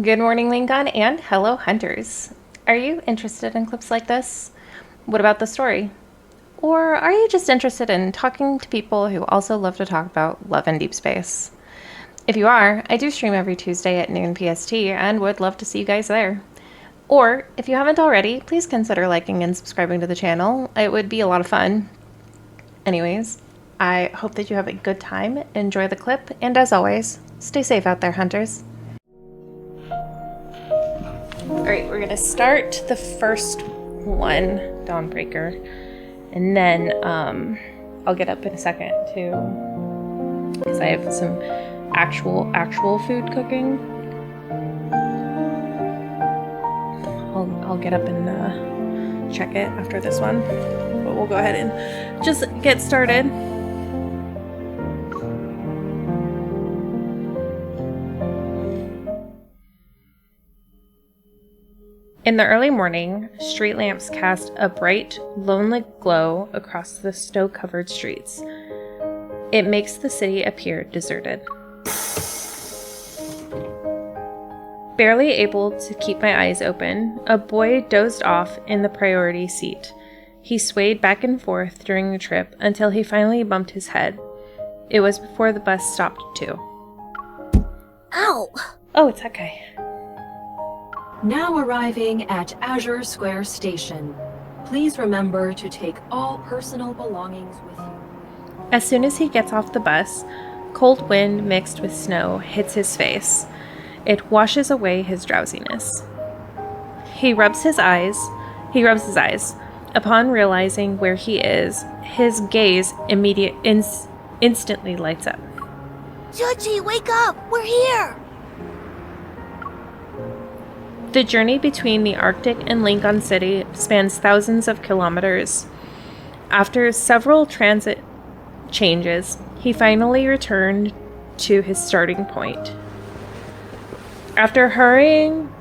Good morning, Linkon, and hello, hunters. Are you interested in clips like this? What about the story? Or are you just interested in talking to people who also love to talk about Love and Deepspace? If you are, I do stream every Tuesday at noon PST and would love to see you guys there. Or, if you haven't already, please consider liking and subscribing to the channel. It would be a lot of fun. Anyways, I hope that you have a good time, enjoy the clip, and as always, stay safe out there, hunters. Alright, we're gonna start the first one, Dawnbreaker, and then I'll get up in a second too, because I have some actual food cooking. I'll get up and check it after this one, but we'll go ahead and just get started. In the early morning, street lamps cast a bright, lonely glow across the snow-covered streets. It makes the city appear deserted. Barely able to keep my eyes open, a boy dozed off in the priority seat. He swayed back and forth during the trip until he finally bumped his head. It was before the bus stopped too. Ow! Oh, it's that guy. Now arriving at Azure Square Station. Please remember to take all personal belongings with you. As soon as he gets off the bus, cold wind mixed with snow hits his face. It washes away his drowsiness. He rubs his eyes. Upon realizing where he is, his gaze instantly lights up. Chpt, wake up! We're here! The journey between the Arctic and Linkon City spans thousands of kilometers. After several transit changes, he finally returned to his starting point. After hurrying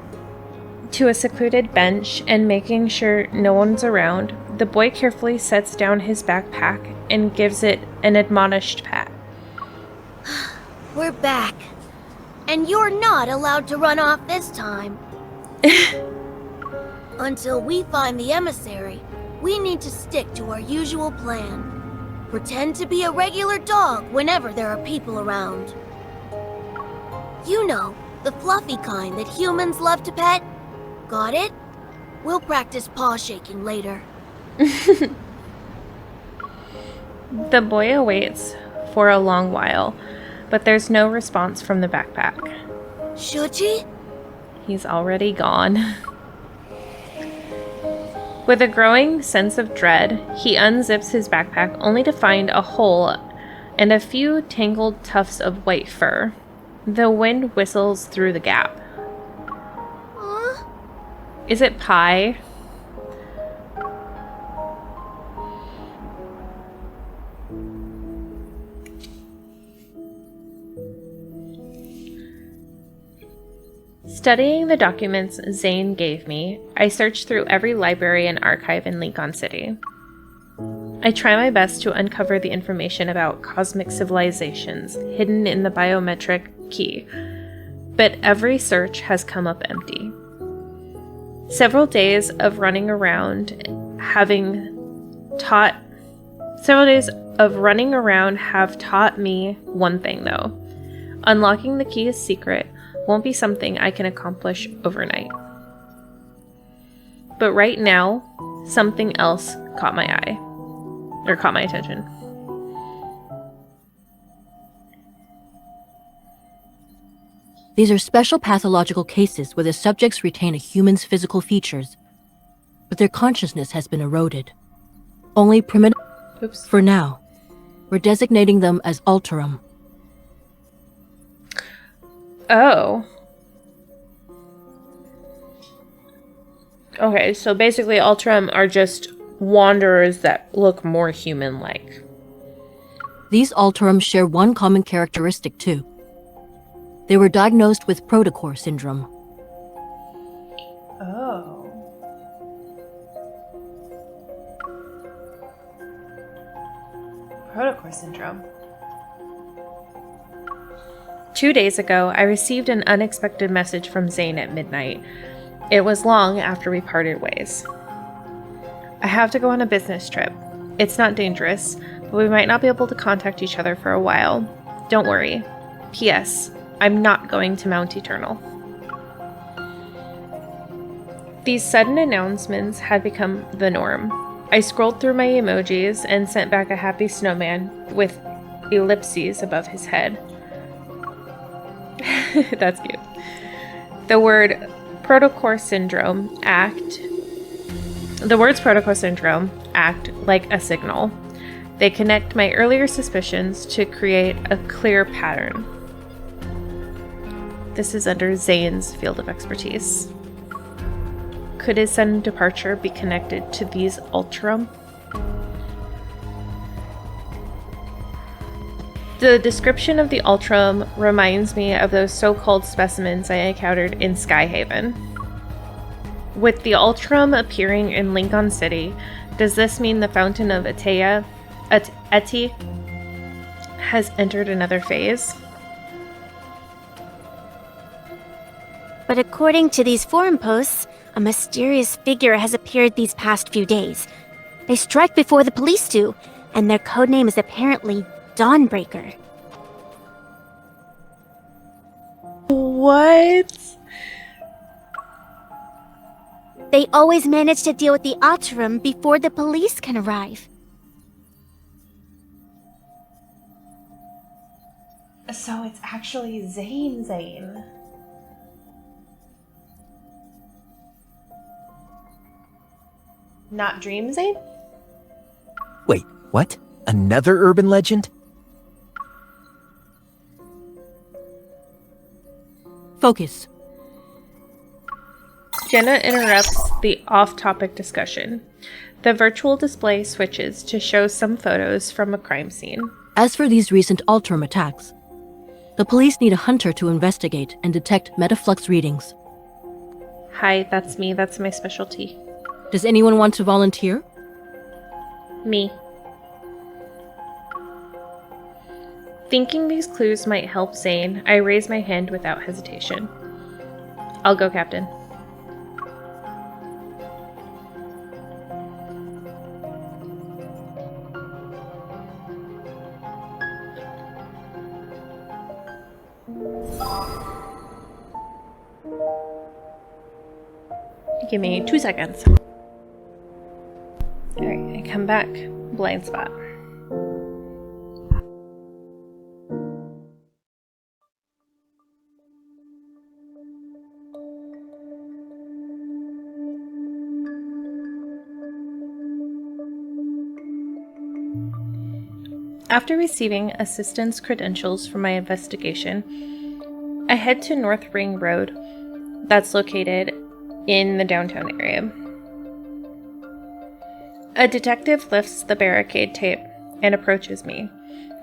to a secluded bench and making sure no one's around, the boy carefully sets down his backpack and gives it an admonished pat. We're back. And you're not allowed to run off this time. Until we find the emissary, we need to stick to our usual plan. Pretend to be a regular dog whenever there are people around. You know, the fluffy kind that humans love to pet. Got it? We'll practice paw shaking later. The boy awaits for a long while, but there's no response from the backpack. Chpt? He's already gone. With a growing sense of dread, he unzips his backpack only to find a hole and a few tangled tufts of white fur. The wind whistles through the gap. Huh? Is it pie? Studying the documents Zayne gave me, I searched through every library and archive in Linkon City. I try my best to uncover the information about cosmic civilizations hidden in the biometric key, but every search has come up empty. Several days of running around have taught me one thing though. Unlocking the key is secret won't be something I can accomplish overnight. But right now, something else caught my attention. These are special pathological cases where the subjects retain a human's physical features, but their consciousness has been eroded. Only primitive. Oops. For now, we're designating them as Alterum. Oh. Okay, so basically Alterum are just wanderers that look more human-like. These Alterum share one common characteristic too. They were diagnosed with protocore syndrome. Oh. Protocore syndrome. 2 days ago, I received an unexpected message from Zayne at midnight. It was long after we parted ways. I have to go on a business trip. It's not dangerous, but we might not be able to contact each other for a while. Don't worry. P.S. I'm not going to Mount Eternal. These sudden announcements had become the norm. I scrolled through my emojis and sent back a happy snowman with ellipses above his head. That's cute. The words Protocol Syndrome act like a signal. They connect my earlier suspicions to create a clear pattern. This is under Zayne's field of expertise. Could his sudden departure be connected to these Ultram? The description of the Ultram reminds me of those so-called specimens I encountered in Skyhaven. With the Ultram appearing in Linkon City, does this mean the Fountain of Eti has entered another phase? But according to these forum posts, a mysterious figure has appeared these past few days. They strike before the police do, and their codename is apparently Dawnbreaker. What? They always manage to deal with the Otterum before the police can arrive. So it's actually Zayne. Not Dream Zayne? Wait, what? Another urban legend? Focus. Jenna interrupts the off-topic discussion. The virtual display switches to show some photos from a crime scene. As for these recent Ultram attacks, the police need a hunter to investigate and detect metaflux readings. Hi, that's me. That's my specialty. Does anyone want to volunteer? Me. Thinking these clues might help Zayne, I raise my hand without hesitation. I'll go, Captain. Give me 2 seconds. Alright, I come back. Blind spot. After receiving assistance credentials for my investigation, I head to North Ring Road, that's located in the downtown area. A detective lifts the barricade tape and approaches me.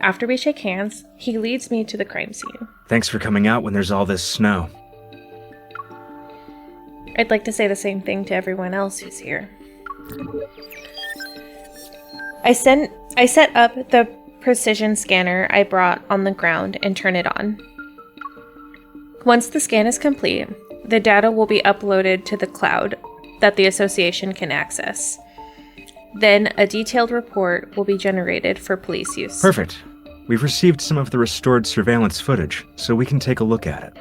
After we shake hands, he leads me to the crime scene. Thanks for coming out when there's all this snow. I'd like to say the same thing to everyone else who's here. I set up the precision scanner I brought on the ground and turn it on. Once the scan is complete, the data will be uploaded to the cloud that the association can access. Then a detailed report will be generated for police use. Perfect. We've received some of the restored surveillance footage, so we can take a look at it.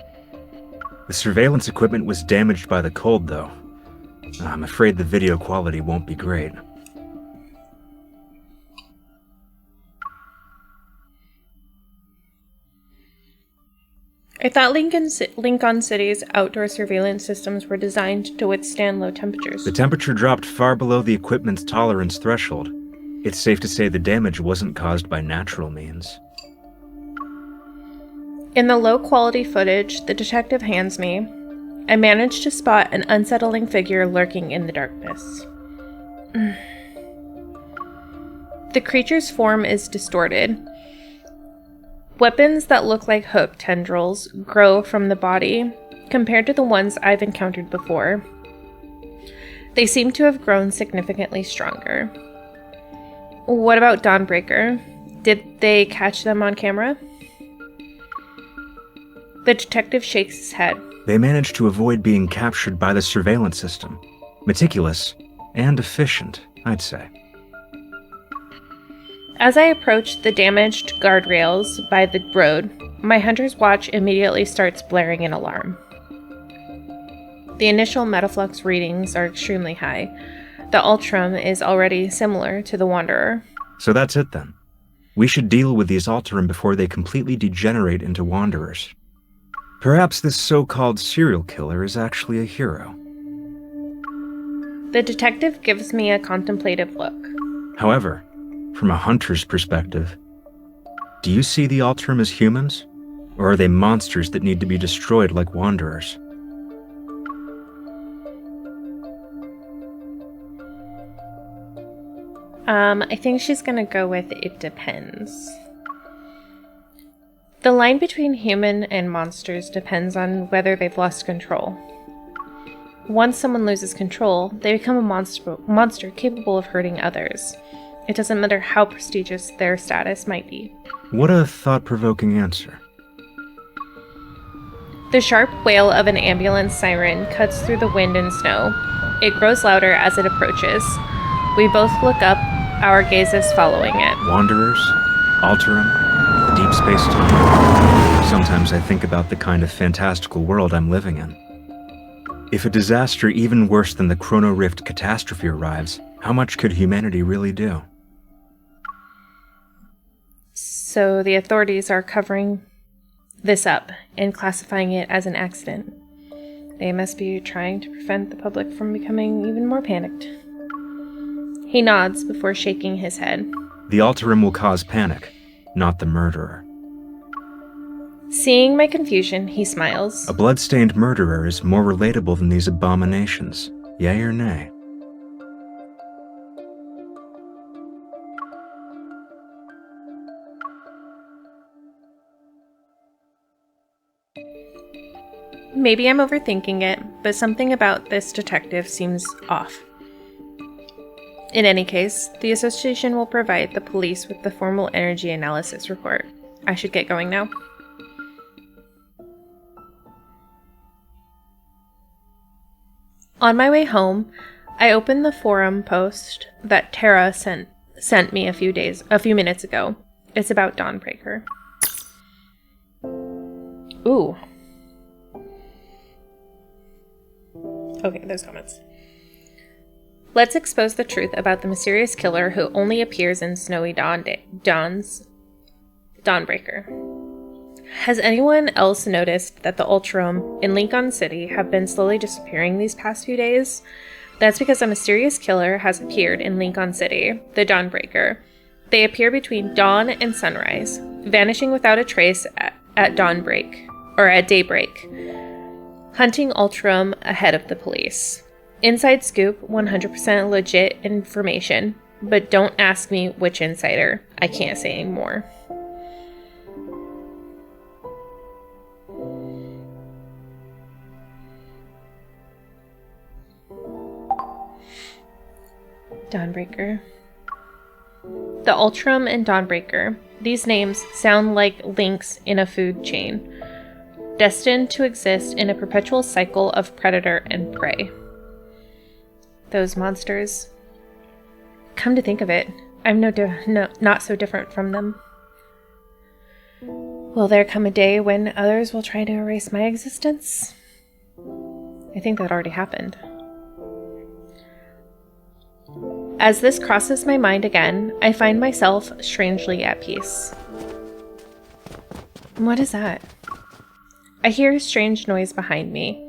The surveillance equipment was damaged by the cold, though. I'm afraid the video quality won't be great. I thought Linkon City's outdoor surveillance systems were designed to withstand low temperatures. The temperature dropped far below the equipment's tolerance threshold. It's safe to say the damage wasn't caused by natural means. In the low-quality footage the detective hands me, I managed to spot an unsettling figure lurking in the darkness. The creature's form is distorted. Weapons that look like hook tendrils grow from the body compared to the ones I've encountered before. They seem to have grown significantly stronger. What about Dawnbreaker? Did they catch them on camera? The detective shakes his head. They managed to avoid being captured by the surveillance system. Meticulous and efficient, I'd say. As I approach the damaged guardrails by the road, my hunter's watch immediately starts blaring an alarm. The initial metaflux readings are extremely high. The Ultram is already similar to the Wanderer. So that's it then. We should deal with these Ultram before they completely degenerate into Wanderers. Perhaps this so-called serial killer is actually a hero. The detective gives me a contemplative look. However, from a hunter's perspective, do you see the Ultram as humans? Or are they monsters that need to be destroyed like Wanderers? I think she's gonna go with it depends. The line between human and monsters depends on whether they've lost control. Once someone loses control, they become a monster capable of hurting others. It doesn't matter how prestigious their status might be. What a thought-provoking answer. The sharp wail of an ambulance siren cuts through the wind and snow. It grows louder as it approaches. We both look up, our gazes following it. Wanderers? Alterum? Deep space-time? Sometimes I think about the kind of fantastical world I'm living in. If a disaster even worse than the Chrono Rift catastrophe arrives, how much could humanity really do? So the authorities are covering this up and classifying it as an accident. They must be trying to prevent the public from becoming even more panicked. He nods before shaking his head. The Alterum will cause panic, not the murderer. Seeing my confusion, he smiles. A blood-stained murderer is more relatable than these abominations. Yay or nay? Maybe I'm overthinking it, but something about this detective seems off. In any case, the association will provide the police with the formal energy analysis report. I should get going now. On my way home, I opened the forum post that Tara sent me a few minutes ago. It's about Dawnbreaker. Ooh. Okay, there's comments. Let's expose the truth about the mysterious killer who only appears in Snowy Dawn's Dawnbreaker. Has anyone else noticed that the Ultram in Linkon City have been slowly disappearing these past few days? That's because a mysterious killer has appeared in Linkon City, the Dawnbreaker. They appear between dawn and sunrise, vanishing without a trace at daybreak, hunting Ultram ahead of the police. Inside scoop, 100% legit information, but don't ask me which insider. I can't say anymore. Dawnbreaker. The Ultram and Dawnbreaker. These names sound like links in a food chain, destined to exist in a perpetual cycle of predator and prey. Those monsters. Come to think of it, I'm not so different from them. Will there come a day when others will try to erase my existence? I think that already happened. As this crosses my mind again, I find myself strangely at peace. What is that? I hear a strange noise behind me.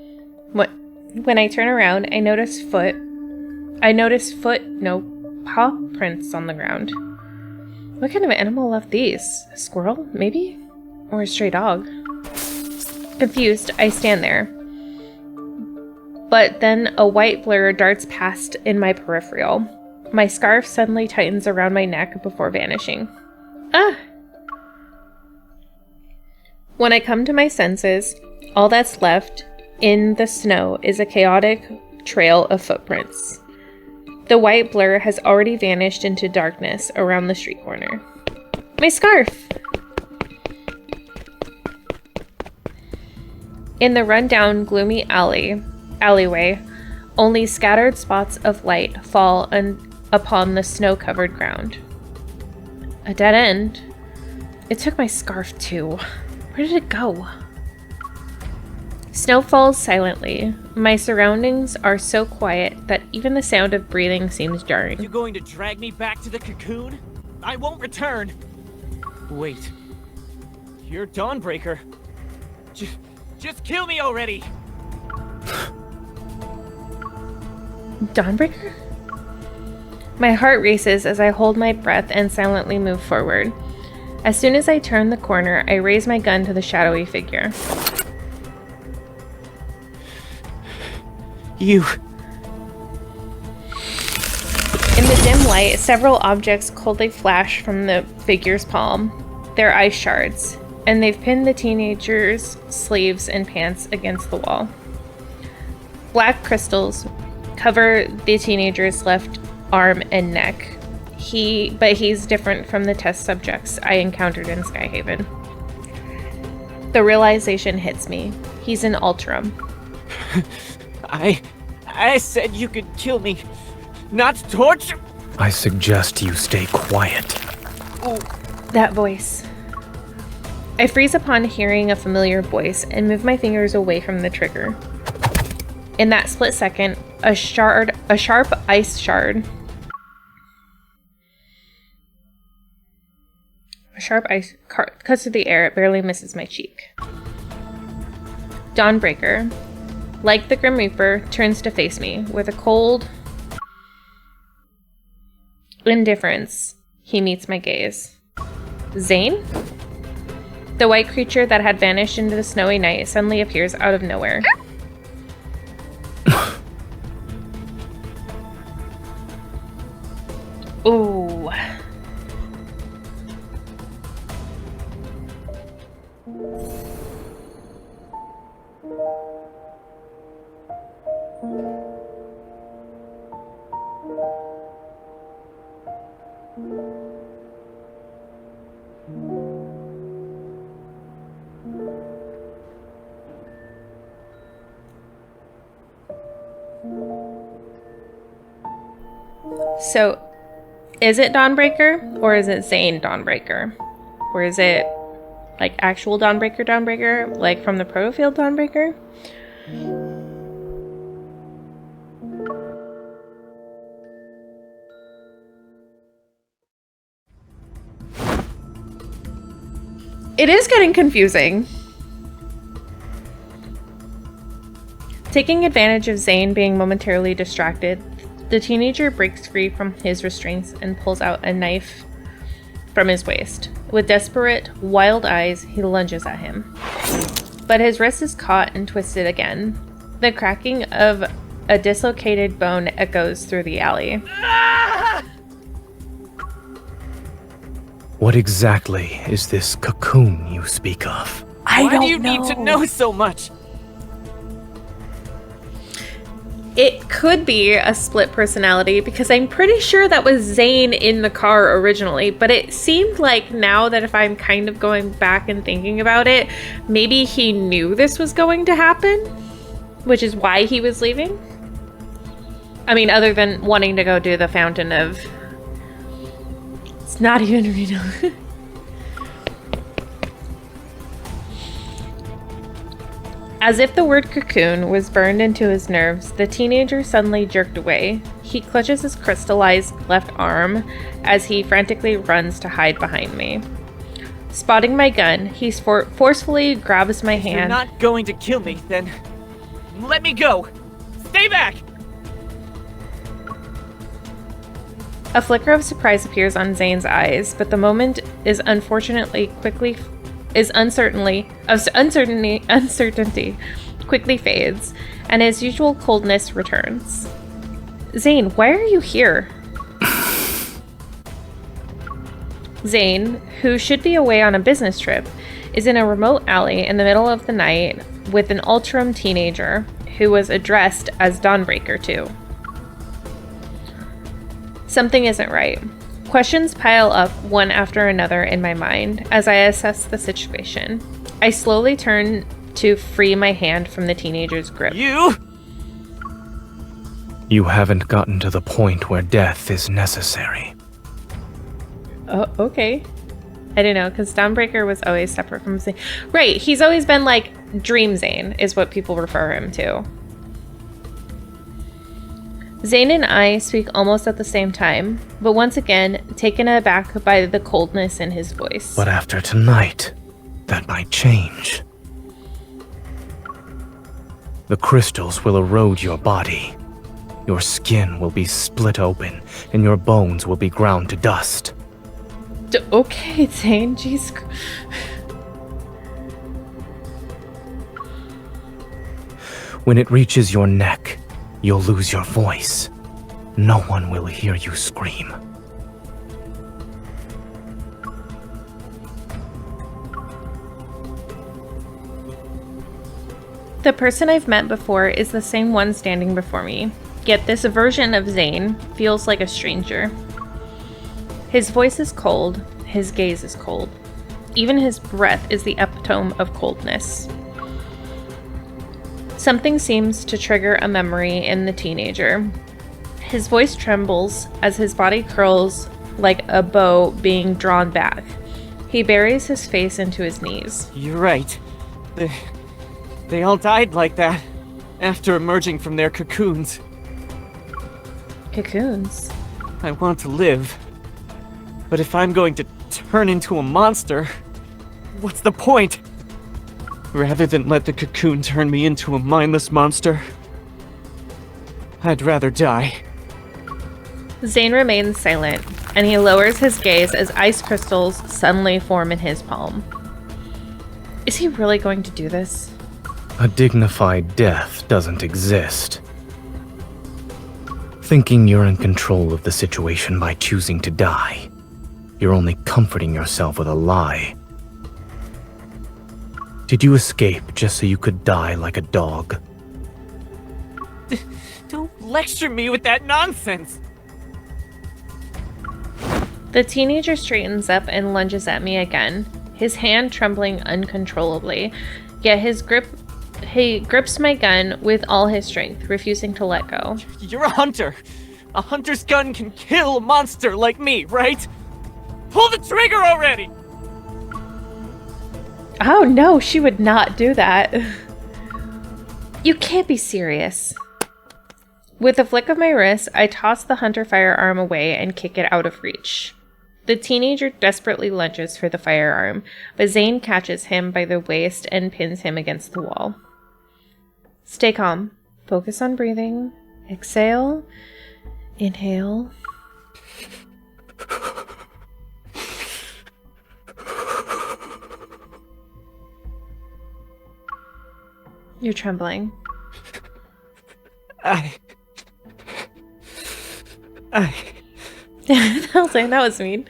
When I turn around, I notice paw prints on the ground. What kind of animal left these? A squirrel, maybe? Or a stray dog? Confused, I stand there. But then a white blur darts past in my peripheral. My scarf suddenly tightens around my neck before vanishing. Ah! When I come to my senses, all that's left in the snow is a chaotic trail of footprints. The white blur has already vanished into darkness around the street corner. My scarf! In the run-down, gloomy alleyway, only scattered spots of light fall upon the snow-covered ground. A dead end? It took my scarf too. Where did it go? Snow falls silently. My surroundings are so quiet that even the sound of breathing seems jarring. You going to drag me back to the cocoon? I won't return! Wait. You're Dawnbreaker. Just kill me already! Dawnbreaker? My heart races as I hold my breath and silently move forward. As soon as I turn the corner, I raise my gun to the shadowy figure. You... In the dim light, several objects coldly flash from the figure's palm. They're ice shards, and they've pinned the teenager's sleeves and pants against the wall. Black crystals cover the teenager's left arm and neck. But he's different from the test subjects I encountered in Skyhaven. The realization hits me. He's an Ultram. I said you could kill me, not torture. I suggest you stay quiet. That voice. I freeze upon hearing a familiar voice and move my fingers away from the trigger. In that split second, a sharp ice shard. A sharp ice cuts through the air. It barely misses my cheek. Dawnbreaker, like the Grim Reaper, turns to face me with a cold indifference. He meets my gaze. Zayne? The white creature that had vanished into the snowy night suddenly appears out of nowhere. Ooh. So, is it Dawnbreaker, or is it Zayne Dawnbreaker? Or is it, like, actual Dawnbreaker, like from the Protofield Dawnbreaker? It is getting confusing. Taking advantage of Zayne being momentarily distracted, the teenager breaks free from his restraints and pulls out a knife from his waist. With desperate, wild eyes, he lunges at him. But his wrist is caught and twisted again. The cracking of a dislocated bone echoes through the alley. What exactly is this cocoon you speak of? Why do you need to know so much? It could be a split personality because I'm pretty sure that was Zayne in the car originally, but it seemed like now that if I'm kind of going back and thinking about it, maybe he knew this was going to happen, which is why he was leaving. I mean, other than wanting to go do the fountain of... It's not even Reno. As if the word cocoon was burned into his nerves, the teenager suddenly jerked away. He clutches his crystallized left arm as he frantically runs to hide behind me. Spotting my gun, he forcefully grabs my hand. If you're not going to kill me, then let me go. Stay back! A flicker of surprise appears on Zayne's eyes, but the moment is uncertainty quickly fades, and his usual coldness returns. Zayne, why are you here? Zayne, who should be away on a business trip, is in a remote alley in the middle of the night with an Ultram teenager who was addressed as Dawnbreaker too. Something isn't right. Questions pile up one after another in my mind as I assess the situation. I slowly turn to free my hand from the teenager's grip. You? You haven't gotten to the point where death is necessary. Oh, okay. I don't know, because Dawnbreaker was always separate from Zayne. Right, he's always been like Dream Zayne, is what people refer him to. Zayne and I speak almost at the same time, but once again, taken aback by the coldness in his voice. But after tonight, that might change. The crystals will erode your body. Your skin will be split open, and your bones will be ground to dust. Okay, Zayne, jeez. When it reaches your neck, you'll lose your voice. No one will hear you scream. The person I've met before is the same one standing before me, yet this version of Zayne feels like a stranger. His voice is cold, his gaze is cold. Even his breath is the epitome of coldness. Something seems to trigger a memory in the teenager. His voice trembles as his body curls like a bow being drawn back. He buries his face into his knees. You're right. They all died like that after emerging from their cocoons. Cocoons? I want to live. But if I'm going to turn into a monster, what's the point? Rather than let the cocoon turn me into a mindless monster, I'd rather die. Zayne remains silent, and he lowers his gaze as ice crystals suddenly form in his palm. Is he really going to do this? A dignified death doesn't exist. Thinking you're in control of the situation by choosing to die, you're only comforting yourself with a lie. Did you escape just so you could die like a dog? Don't lecture me with that nonsense! The teenager straightens up and lunges at me again, his hand trembling uncontrollably, yet he grips my gun with all his strength, refusing to let go. You're a hunter! A hunter's gun can kill a monster like me, right? Pull the trigger already! Oh no, she would not do that. You can't be serious. With a flick of my wrist, I toss the hunter firearm away and kick it out of reach. The teenager desperately lunges for the firearm, but Zayne catches him by the waist and pins him against the wall. Stay calm. Focus on breathing. Exhale. Inhale. You're trembling. Zayne, that was mean.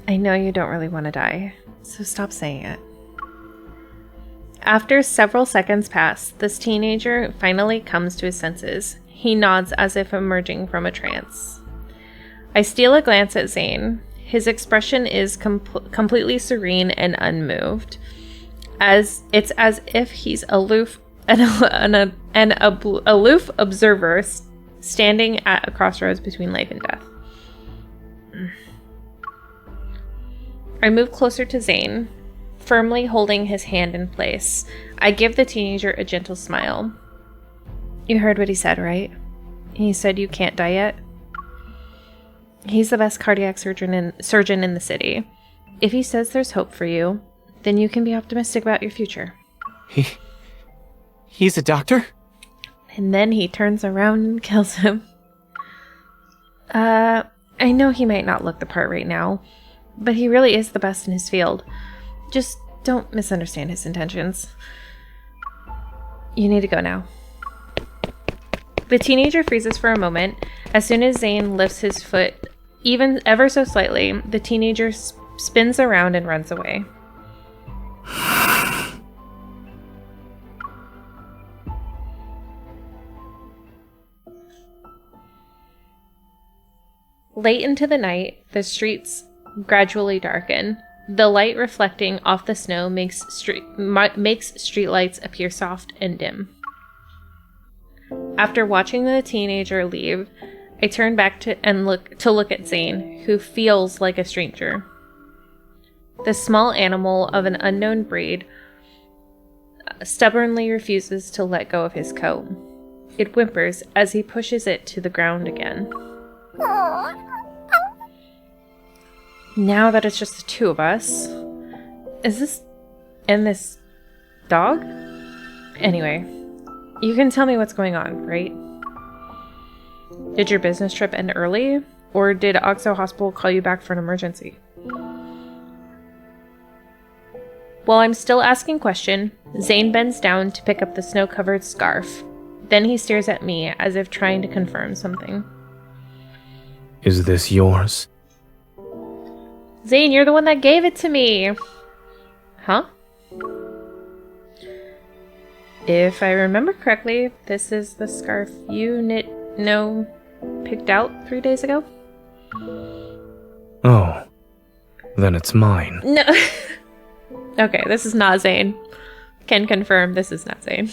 I know you don't really want to die, so stop saying it. After several seconds pass, this teenager finally comes to his senses. He nods as if emerging from a trance. I steal a glance at Zayne. His expression is completely serene and unmoved. As if he's aloof an aloof observer standing at a crossroads between life and death. I move closer to Zayne, firmly holding his hand in place. I give the teenager a gentle smile. You heard what he said, right? He said you can't die yet. He's the best cardiac surgeon in the city. If he says there's hope for you, then you can be optimistic about your future. He's a doctor? And then he turns around and kills him. I know he might not look the part right now, but he really is the best in his field. Just don't misunderstand his intentions. You need to go now. The teenager freezes for a moment. As soon as Zayne lifts his foot, even ever so slightly, the teenager spins around and runs away. Late into the night, the streets gradually darken. The light reflecting off the snow makes streetlights appear soft and dim. After watching the teenager leave, I turn back to look at Zayne, who feels like a stranger. The small animal of an unknown breed stubbornly refuses to let go of his coat. It whimpers as he pushes it to the ground again. Now that it's just the two of us, is this and this dog? Anyway, you can tell me what's going on, right? Did your business trip end early? Or did Oxo Hospital call you back for an emergency? While I'm still asking question, Zayne bends down to pick up the snow-covered scarf. Then he stares at me as if trying to confirm something. Is this yours? Zayne, you're the one that gave it to me! Huh? If I remember correctly, this is the scarf you picked out 3 days ago? Oh, then it's mine. No. Okay, this is not Zayne. Can confirm this is not Zayne.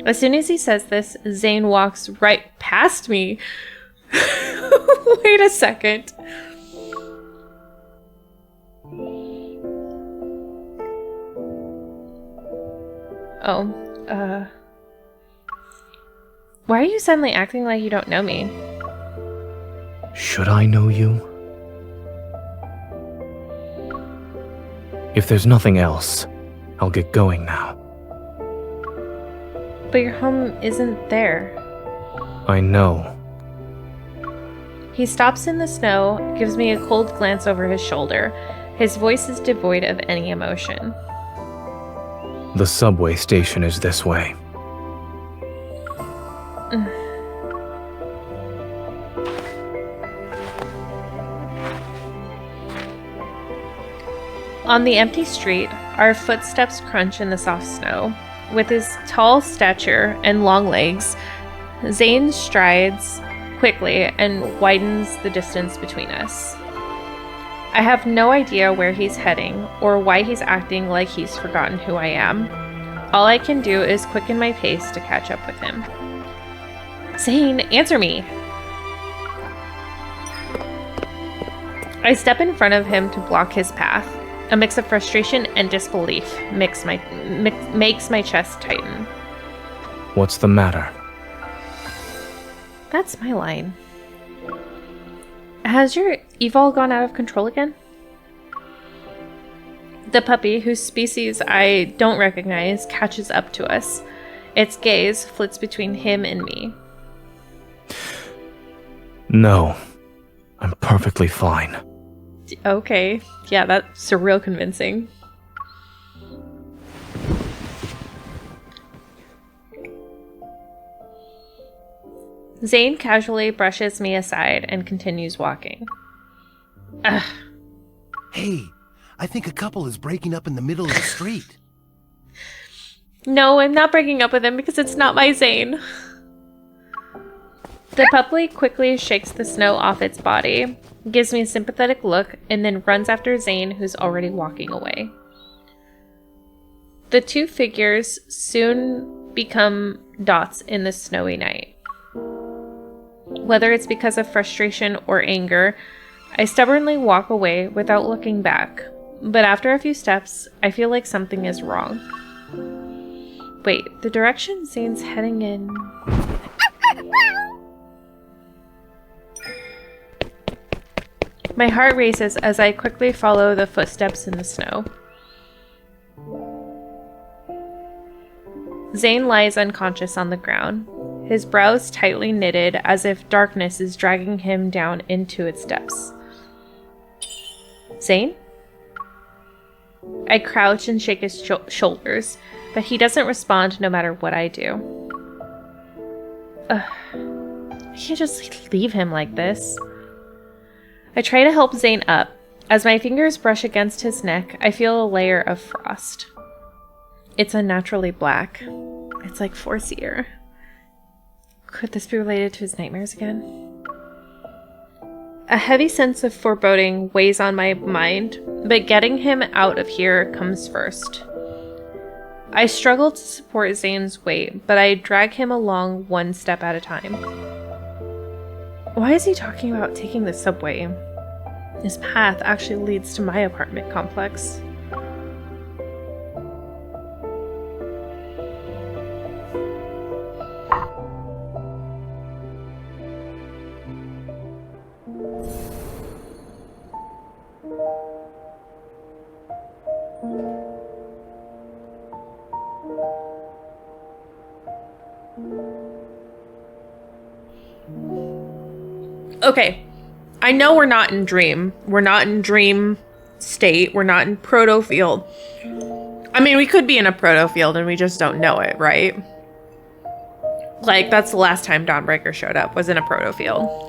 As soon as he says this, Zayne walks right past me. Wait a second. Why are you suddenly acting like you don't know me? Should I know you? If there's nothing else, I'll get going now. But your home isn't there. I know. He stops in the snow, gives me a cold glance over his shoulder. His voice is devoid of any emotion. The subway station is this way. On the empty street, our footsteps crunch in the soft snow. With his tall stature and long legs, Zayne strides quickly and widens the distance between us. I have no idea where he's heading or why he's acting like he's forgotten who I am. All I can do is quicken my pace to catch up with him. Zayne, answer me! I step in front of him to block his path. A mix of frustration and disbelief makes my chest tighten. What's the matter? That's my line. Has your evil gone out of control again? The puppy, whose species I don't recognize, catches up to us. Its gaze flits between him and me. No, I'm perfectly fine. Okay, yeah, that's real convincing. Zayne casually brushes me aside and continues walking. Ugh. Hey, I think a couple is breaking up in the middle of the street. No, I'm not breaking up with him because it's not my Zayne. The puppy quickly shakes the snow off its body, gives me a sympathetic look, and then runs after Zayne, who's already walking away. The two figures soon become dots in the snowy night. Whether it's because of frustration or anger, I stubbornly walk away without looking back, but after a few steps, I feel like something is wrong. Wait, the direction Zayne's heading in... My heart races as I quickly follow the footsteps in the snow. Zayne lies unconscious on the ground, his brows tightly knitted as if darkness is dragging him down into its depths. Zayne? I crouch and shake his shoulders, but he doesn't respond no matter what I do. I can't just leave him like this. I try to help Zayne up. As my fingers brush against his neck, I feel a layer of frost. It's unnaturally black. It's like Forcier. Could this be related to his nightmares again? A heavy sense of foreboding weighs on my mind, but getting him out of here comes first. I struggle to support Zayne's weight, but I drag him along one step at a time. Why is he talking about taking the subway? His path actually leads to my apartment complex. Okay, I know we're not in dream. We're not in dream state. We're not in proto field. I mean, we could be in a proto field and we just don't know it, right? Like, that's the last time Dawnbreaker showed up, was in a proto field.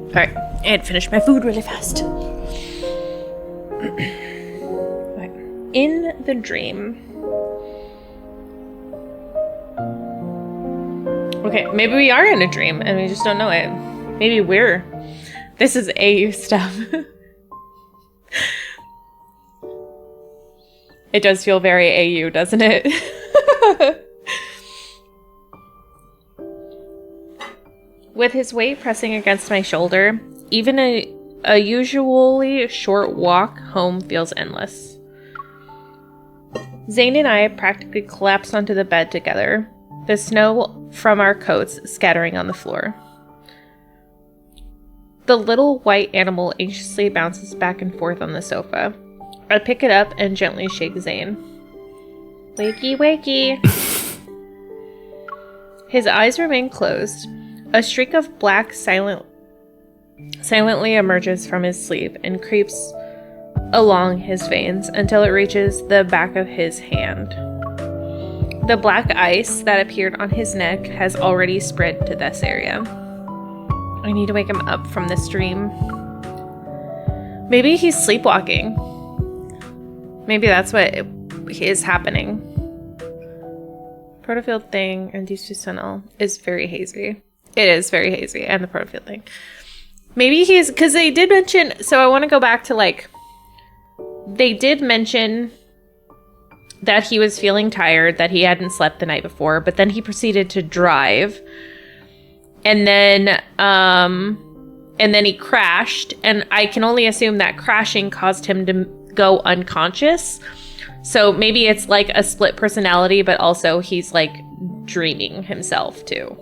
Alright, and finish my food really fast. Right. In the dream. Okay, maybe we are in a dream and we just don't know it. Maybe we're... This is AU stuff. It does feel very AU, doesn't it? With his weight pressing against my shoulder, even a usually short walk home feels endless. Zayne and I practically collapsed onto the bed together, the snow from our coats scattering on the floor. The little white animal anxiously bounces back and forth on the sofa. I pick it up and gently shake Zayne. Wakey, wakey. His eyes remain closed. A streak of black silently emerges from his sleeve and creeps along his veins until it reaches the back of his hand. The black ice that appeared on his neck has already spread to this area. I need to wake him up from this dream. Maybe he's sleepwalking. Maybe that's what is happening. Protofield thing and Deepspace tunnel is very hazy. It is very hazy, and the protofield thing. Maybe he's... Because they did mention... So I want to go back to, like... They did mention that he was feeling tired, that he hadn't slept the night before, but then he proceeded to drive. And then he crashed, and I can only assume that crashing caused him to go unconscious. So maybe it's like a split personality, but also he's, like, dreaming himself, too.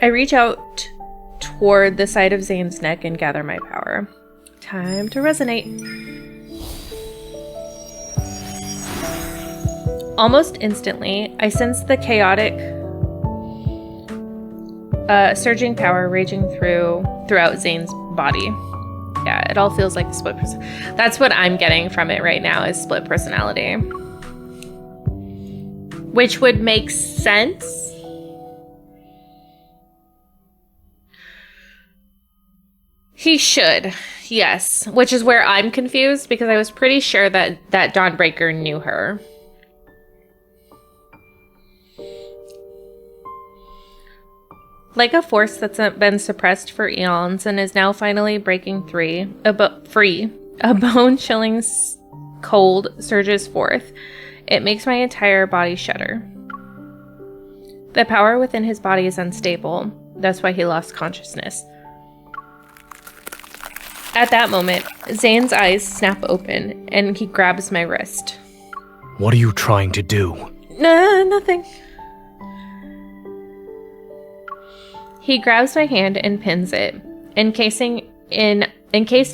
I reach out toward the side of Zayne's neck and gather my power. Time to resonate. Almost instantly, I sense the chaotic, surging power raging throughout Zayne's body. Yeah, it all feels like a split personality. That's what I'm getting from it right now, is split personality. Which would make sense. He should, yes. Which is where I'm confused, because I was pretty sure that Dawnbreaker knew her. Like a force that's been suppressed for eons and is now finally breaking free, a bone-chilling cold surges forth. It makes my entire body shudder. The power within his body is unstable. That's why he lost consciousness. At that moment, Zayne's eyes snap open, and he grabs my wrist. What are you trying to do? Nothing. He grabs my hand and pins it. Encased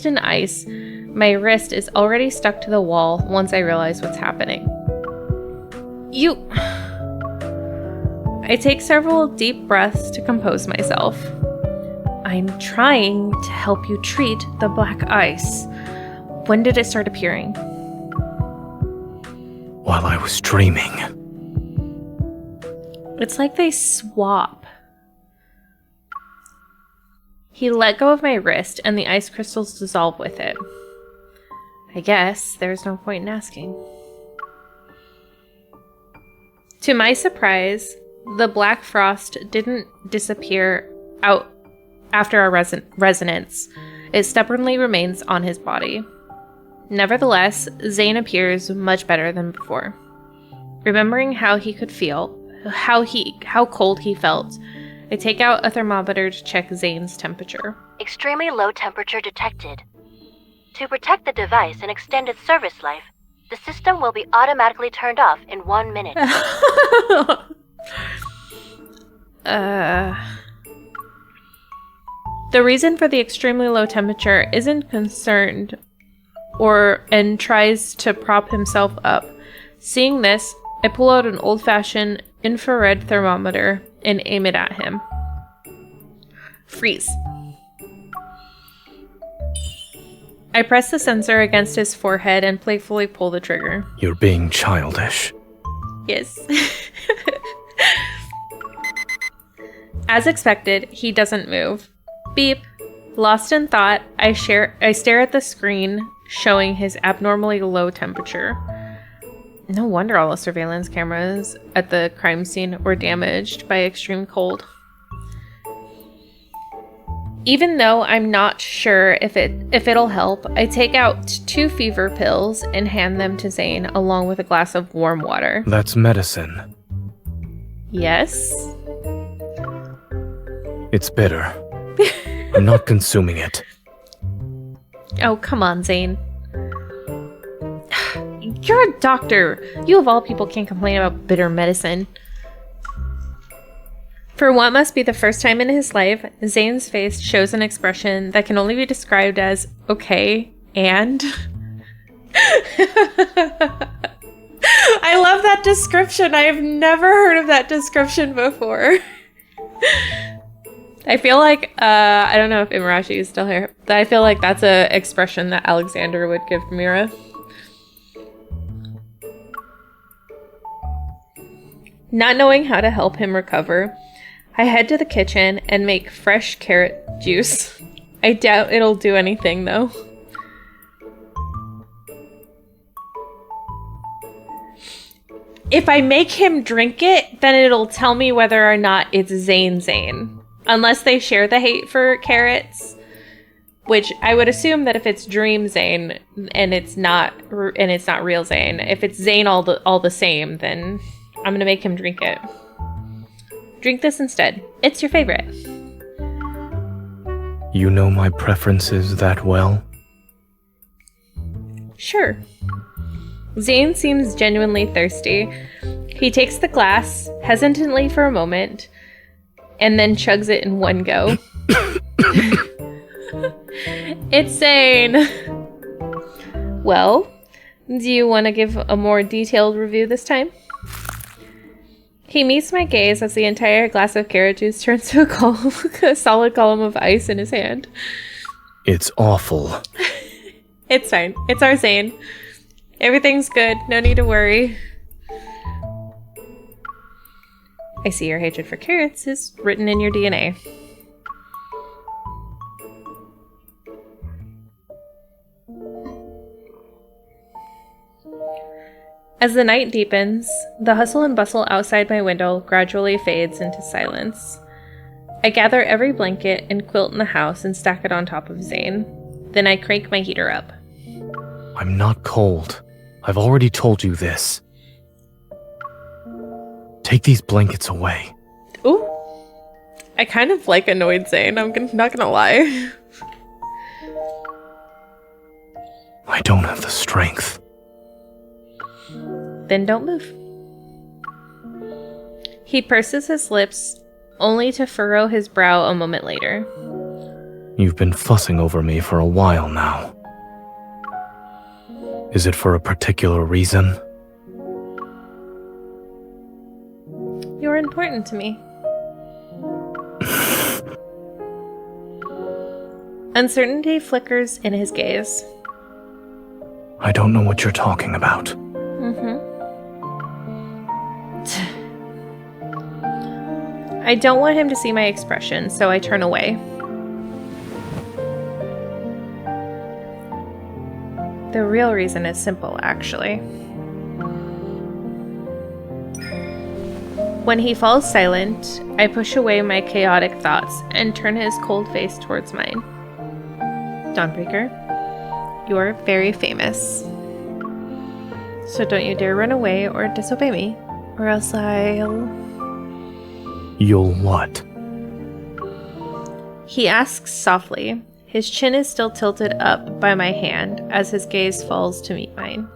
in ice, my wrist is already stuck to the wall once I realize what's happening. I take several deep breaths to compose myself. I'm trying to help you treat the black ice. When did it start appearing? While I was dreaming. It's like they swap. He let go of my wrist and the ice crystals dissolve with it. I guess there's no point in asking. To my surprise, the black frost didn't disappear out after our resonance. It stubbornly remains on his body. Nevertheless, Zayne appears much better than before. Remembering how he could feel, how cold he felt, I take out a thermometer to check Zayne's temperature. Extremely low temperature detected. To protect the device and extend its service life, the system will be automatically turned off in 1 minute. The reason for the extremely low temperature isn't concerned and tries to prop himself up. Seeing this, I pull out an old-fashioned infrared thermometer and aim it at him. Freeze. I press the sensor against his forehead and playfully pull the trigger. You're being childish. Yes. As expected, he doesn't move. Beep. Lost in thought, I stare at the screen showing his abnormally low temperature. No wonder all the surveillance cameras at the crime scene were damaged by extreme cold. Even though I'm not sure if it'll help, I take out 2 fever pills and hand them to Zayne along with a glass of warm water. That's medicine. Yes? It's bitter. I'm not consuming it. Oh, come on, Zayne. You're a doctor. You of all people can't complain about bitter medicine. For what must be the first time in his life, Zayne's face shows an expression that can only be described as, okay, and? I love that description. I have never heard of that description before. I feel like, I don't know if Imarashi is still here, but I feel like that's an expression that Alexander would give Mira. Not knowing how to help him recover, I head to the kitchen and make fresh carrot juice. I doubt it'll do anything, though. If I make him drink it, then it'll tell me whether or not it's Zayne. Unless they share the hate for carrots, which I would assume that if it's Dream Zayne and it's not real Zayne, if it's Zayne all the same, then I'm gonna make him drink it. Drink this instead. It's your favorite. You know my preferences that well? Sure. Zayne seems genuinely thirsty. He takes the glass, hesitantly for a moment, and then chugs it in one go. It's Zayne! Well, do you want to give a more detailed review this time? He meets my gaze as the entire glass of carrot juice turns to a solid column of ice in his hand. It's awful. It's fine. It's our Zayne. Everything's good. No need to worry. I see your hatred for carrots is written in your DNA. As the night deepens, the hustle and bustle outside my window gradually fades into silence. I gather every blanket and quilt in the house and stack it on top of Zayne. Then I crank my heater up. I'm not cold. I've already told you this. Take these blankets away. Ooh. I kind of like annoyed Zayne, I'm not gonna lie. I don't have the strength. Then don't move. He purses his lips, only to furrow his brow a moment later. You've been fussing over me for a while now. Is it for a particular reason? You're important to me. Uncertainty flickers in his gaze. I don't know what you're talking about. I don't want him to see my expression, so I turn away. The real reason is simple, actually. When he falls silent, I push away my chaotic thoughts and turn his cold face towards mine. Dawnbreaker, you are very famous. So don't you dare run away or disobey me, or else You'll what? He asks softly. His chin is still tilted up by my hand as his gaze falls to meet mine.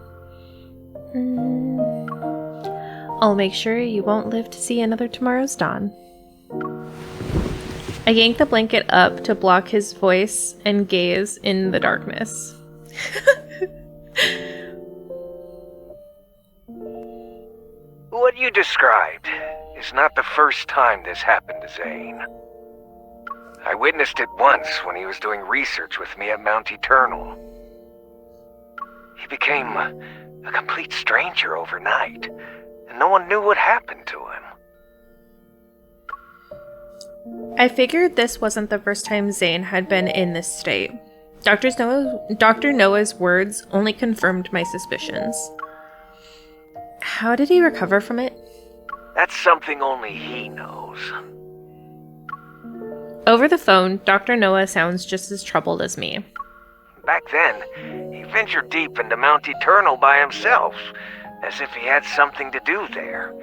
I'll make sure you won't live to see another tomorrow's dawn. I yank the blanket up to block his voice and gaze in the darkness. What you described is not the first time this happened to Zayne. I witnessed it once when he was doing research with me at Mount Eternal. He became a complete stranger overnight, and no one knew what happened to him. I figured this wasn't the first time Zayne had been in this state. Dr. Noah's words only confirmed my suspicions. How did he recover from it? That's something only he knows. Over the phone, Dr. Noah sounds just as troubled as me. Back then, he ventured deep into Mount Eternal by himself, as if he had something to do there.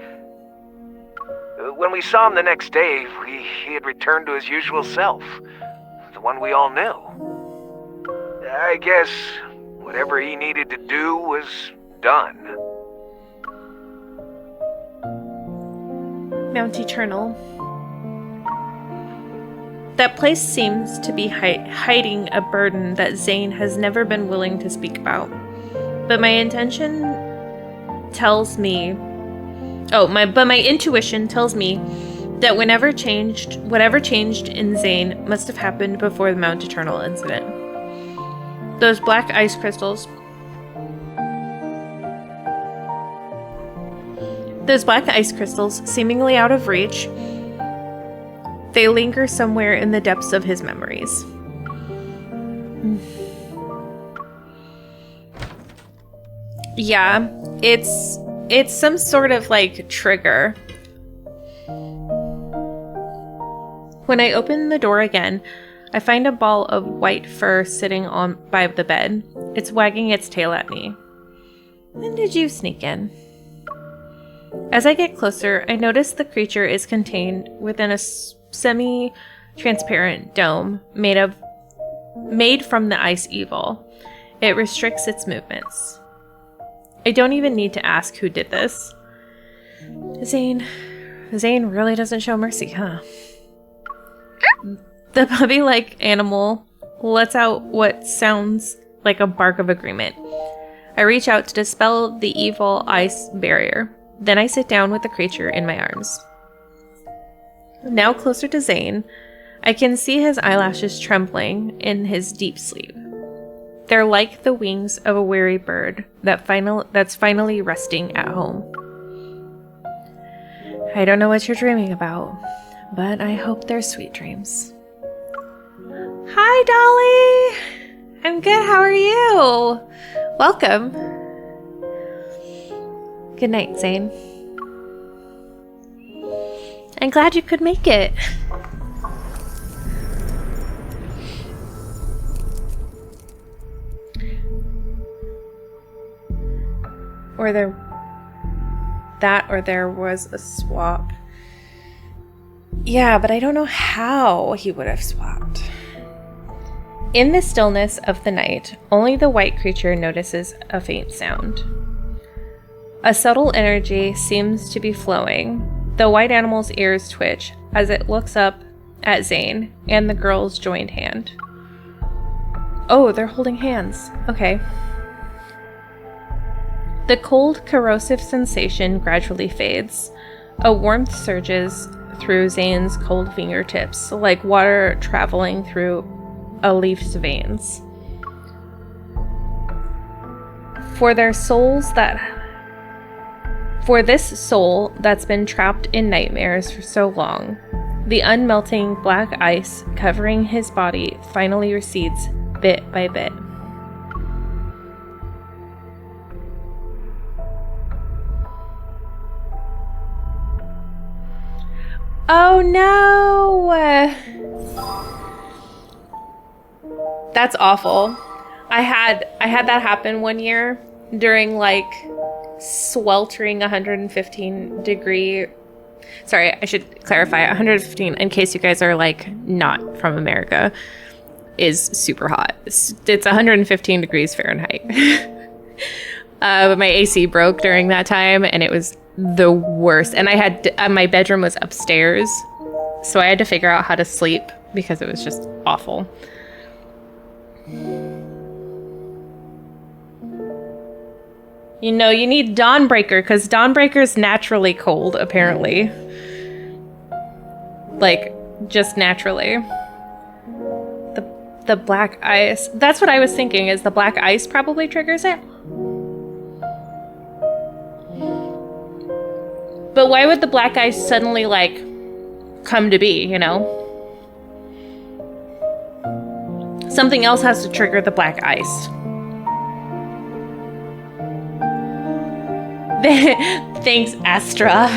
When we saw him the next day, he had returned to his usual self, the one we all knew. I guess whatever he needed to do was done. Mount Eternal. That place seems to be hiding a burden that Zayne has never been willing to speak about. But my intuition tells me that whatever changed in Zayne must have happened before the Mount Eternal incident. Those black ice crystals seemingly out of reach, they linger somewhere in the depths of his memories. Yeah, it's some sort of like trigger. When I open the door again, I find a ball of white fur sitting by the bed. It's wagging its tail at me. When did you sneak in? As I get closer, I notice the creature is contained within a semi-transparent dome made from the ice evil. It restricts its movements. I don't even need to ask who did this. Zayne really doesn't show mercy, huh? The puppy-like animal lets out what sounds like a bark of agreement. I reach out to dispel the evil ice barrier. Then I sit down with the creature in my arms. Now closer to Zayne, I can see his eyelashes trembling in his deep sleep. They're like the wings of a weary bird that's finally resting at home. I don't know what you're dreaming about, but I hope they're sweet dreams. Hi, Dolly! I'm good, how are you? Welcome. Good night, Zayne. I'm glad you could make it. Or there was a swap. Yeah, but I don't know how he would have swapped. In the stillness of the night, only the white creature notices a faint sound. A subtle energy seems to be flowing. The white animal's ears twitch as it looks up at Zayne and the girl's joined hand. Oh, they're holding hands. Okay. The cold, corrosive sensation gradually fades. A warmth surges through Zayne's cold fingertips, like water traveling through a leaf's veins. For this soul that's been trapped in nightmares for so long, the unmelting black ice covering his body finally recedes bit by bit. Oh no! That's awful. I had that happen one year during like sweltering 115 degree. Sorry, I should clarify 115 in case you guys are like not from America. Is super hot. It's 115 degrees Fahrenheit. But my AC broke during that time, and it was the worst. And I had my bedroom was upstairs, so I had to figure out how to sleep because it was just awful. You know, you need Dawnbreaker because Dawnbreaker's naturally cold, apparently. Like, just naturally. The black ice. That's what I was thinking, is the black ice probably triggers it. But why would the black ice suddenly, like, come to be, you know? Something else has to trigger the black ice. Thanks, Astra.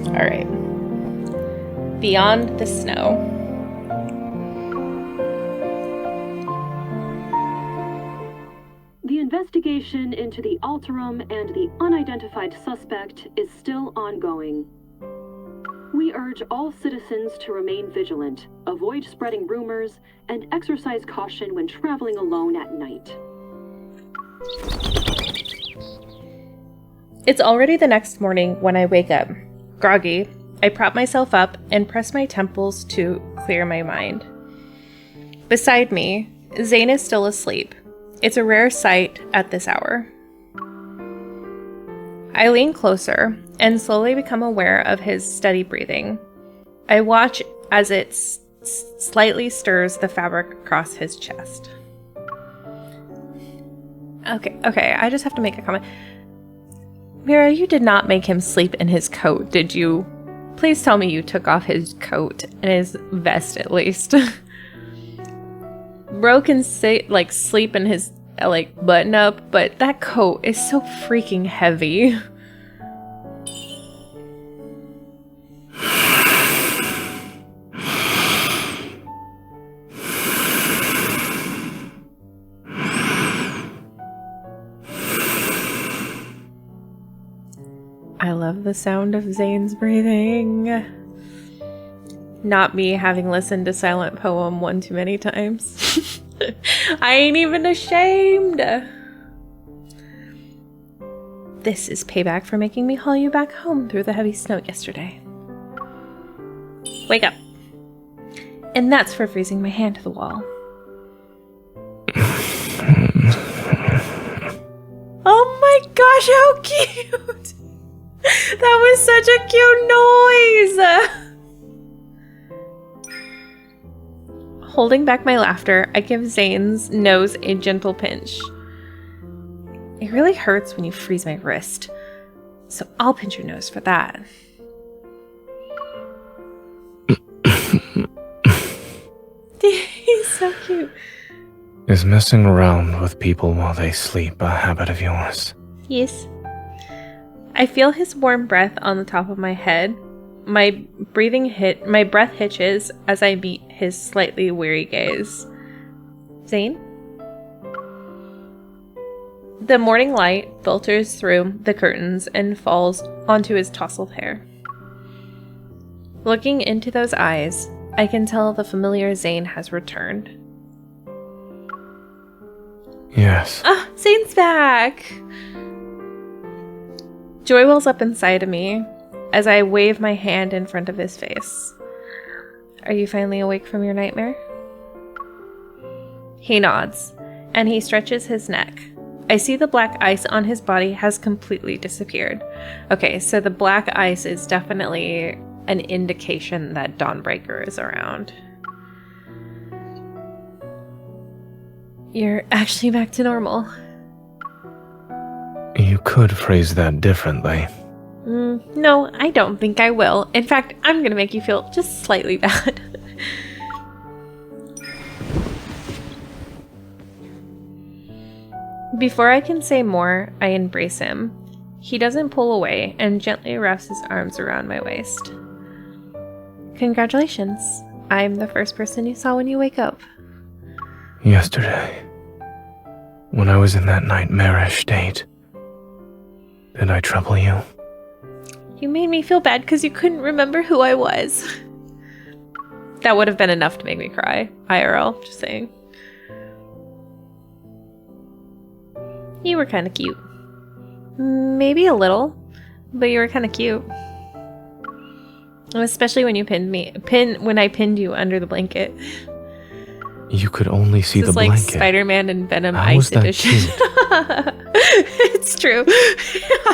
All right. Beyond the snow. The investigation into the Alterum and the unidentified suspect is still ongoing. We urge all citizens to remain vigilant, avoid spreading rumors, and exercise caution when traveling alone at night. It's already the next morning when I wake up. Groggy, I prop myself up and press my temples to clear my mind. Beside me, Zayne is still asleep. It's a rare sight at this hour. I lean closer and slowly become aware of his steady breathing. I watch as it slightly stirs the fabric across his chest. Okay, I just have to make a comment. Mira, you did not make him sleep in his coat, did you? Please tell me you took off his coat and his vest at least. Bro can sleep in his button up, but that coat is so freaking heavy. I love the sound of Zayne's breathing. Not me having listened to Silent Poem one too many times. I ain't even ashamed. This is payback for making me haul you back home through the heavy snow yesterday. Wake up. And that's for freezing my hand to the wall. Oh my gosh, how cute! That was such a cute noise! Holding back my laughter, I give Zayne's nose a gentle pinch. It really hurts when you freeze my wrist, so I'll pinch your nose for that. He's so cute. Is messing around with people while they sleep a habit of yours? Yes. I feel his warm breath on the top of my head. My breath hitches as I meet his slightly weary gaze. Zayne? The morning light filters through the curtains and falls onto his tousled hair. Looking into those eyes, I can tell the familiar Zayne has returned. Yes. Ah, Zayne's back! Joy wells up inside of me as I wave my hand in front of his face. Are you finally awake from your nightmare? He nods, and he stretches his neck. I see the black ice on his body has completely disappeared. Okay, so the black ice is definitely an indication that Dawnbreaker is around. You're actually back to normal. You could phrase that differently. No, I don't think I will. In fact, I'm gonna make you feel just slightly bad. Before I can say more, I embrace him. He doesn't pull away and gently wraps his arms around my waist. Congratulations. I'm the first person you saw when you wake up. Yesterday, when I was in that nightmarish state, did I trouble you? You made me feel bad because you couldn't remember who I was. That would have been enough to make me cry. IRL, just saying. You were kind of cute. Maybe a little, but you were kind of cute. Especially when you when I pinned you under the blanket. You could only see This the is like blanket. Spider-Man and Venom How was Ice that Edition. cute? It's true.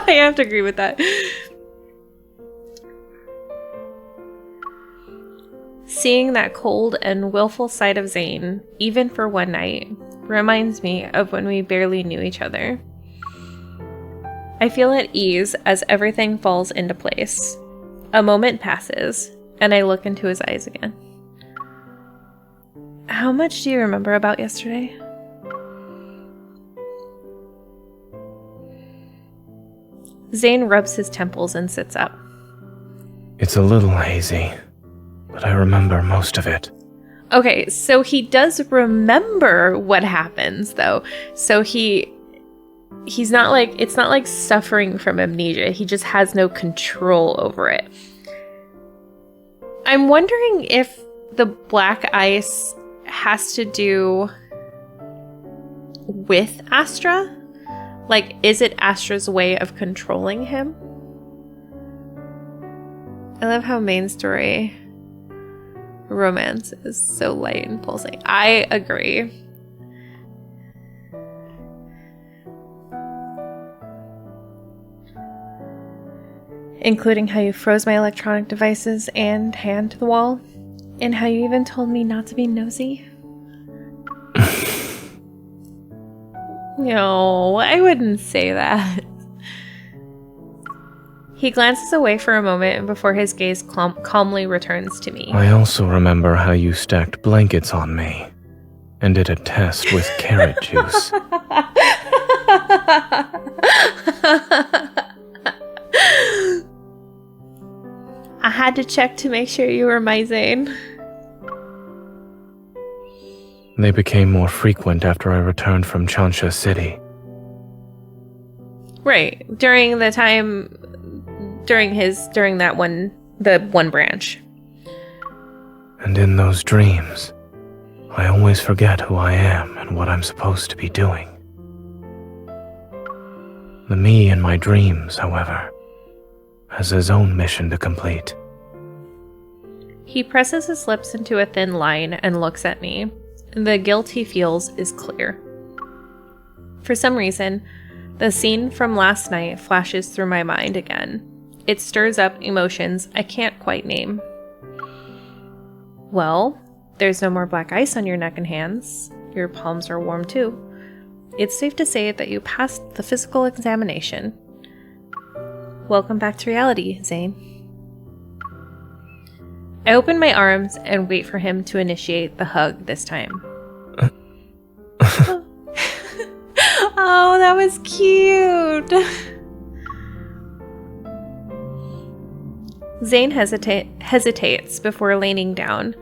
I have to agree with that. Seeing that cold and willful side of Zayne, even for one night, reminds me of when we barely knew each other. I feel at ease as everything falls into place. A moment passes, and I look into his eyes again. How much do you remember about yesterday? Zayne rubs his temples and sits up. It's a little hazy, but I remember most of it. Okay, so he does remember what happens, though. So he's not like, it's not like suffering from amnesia. He just has no control over it. I'm wondering if the black ice has to do with Astra. Like, is it Astra's way of controlling him? I love how main story romance is so light and pulsing. I agree. Including how you froze my electronic devices and hand to the wall, and how you even told me not to be nosy. No, I wouldn't say that. He glances away for a moment before his gaze calmly returns to me. I also remember how you stacked blankets on me and did a test with carrot juice. I had to check to make sure you were my Zayne. They became more frequent after I returned from Chansha City. Right. During the time, during the one branch. And in those dreams, I always forget who I am and what I'm supposed to be doing. The me in my dreams, however, has his own mission to complete. He presses his lips into a thin line and looks at me. The guilt he feels is clear. For some reason, the scene from last night flashes through my mind again. It stirs up emotions I can't quite name. Well, there's no more black ice on your neck and hands. Your palms are warm too. It's safe to say that you passed the physical examination. Welcome back to reality, Zayne. I open my arms and wait for him to initiate the hug this time. Oh, that was cute! Zayne hesitates before leaning down.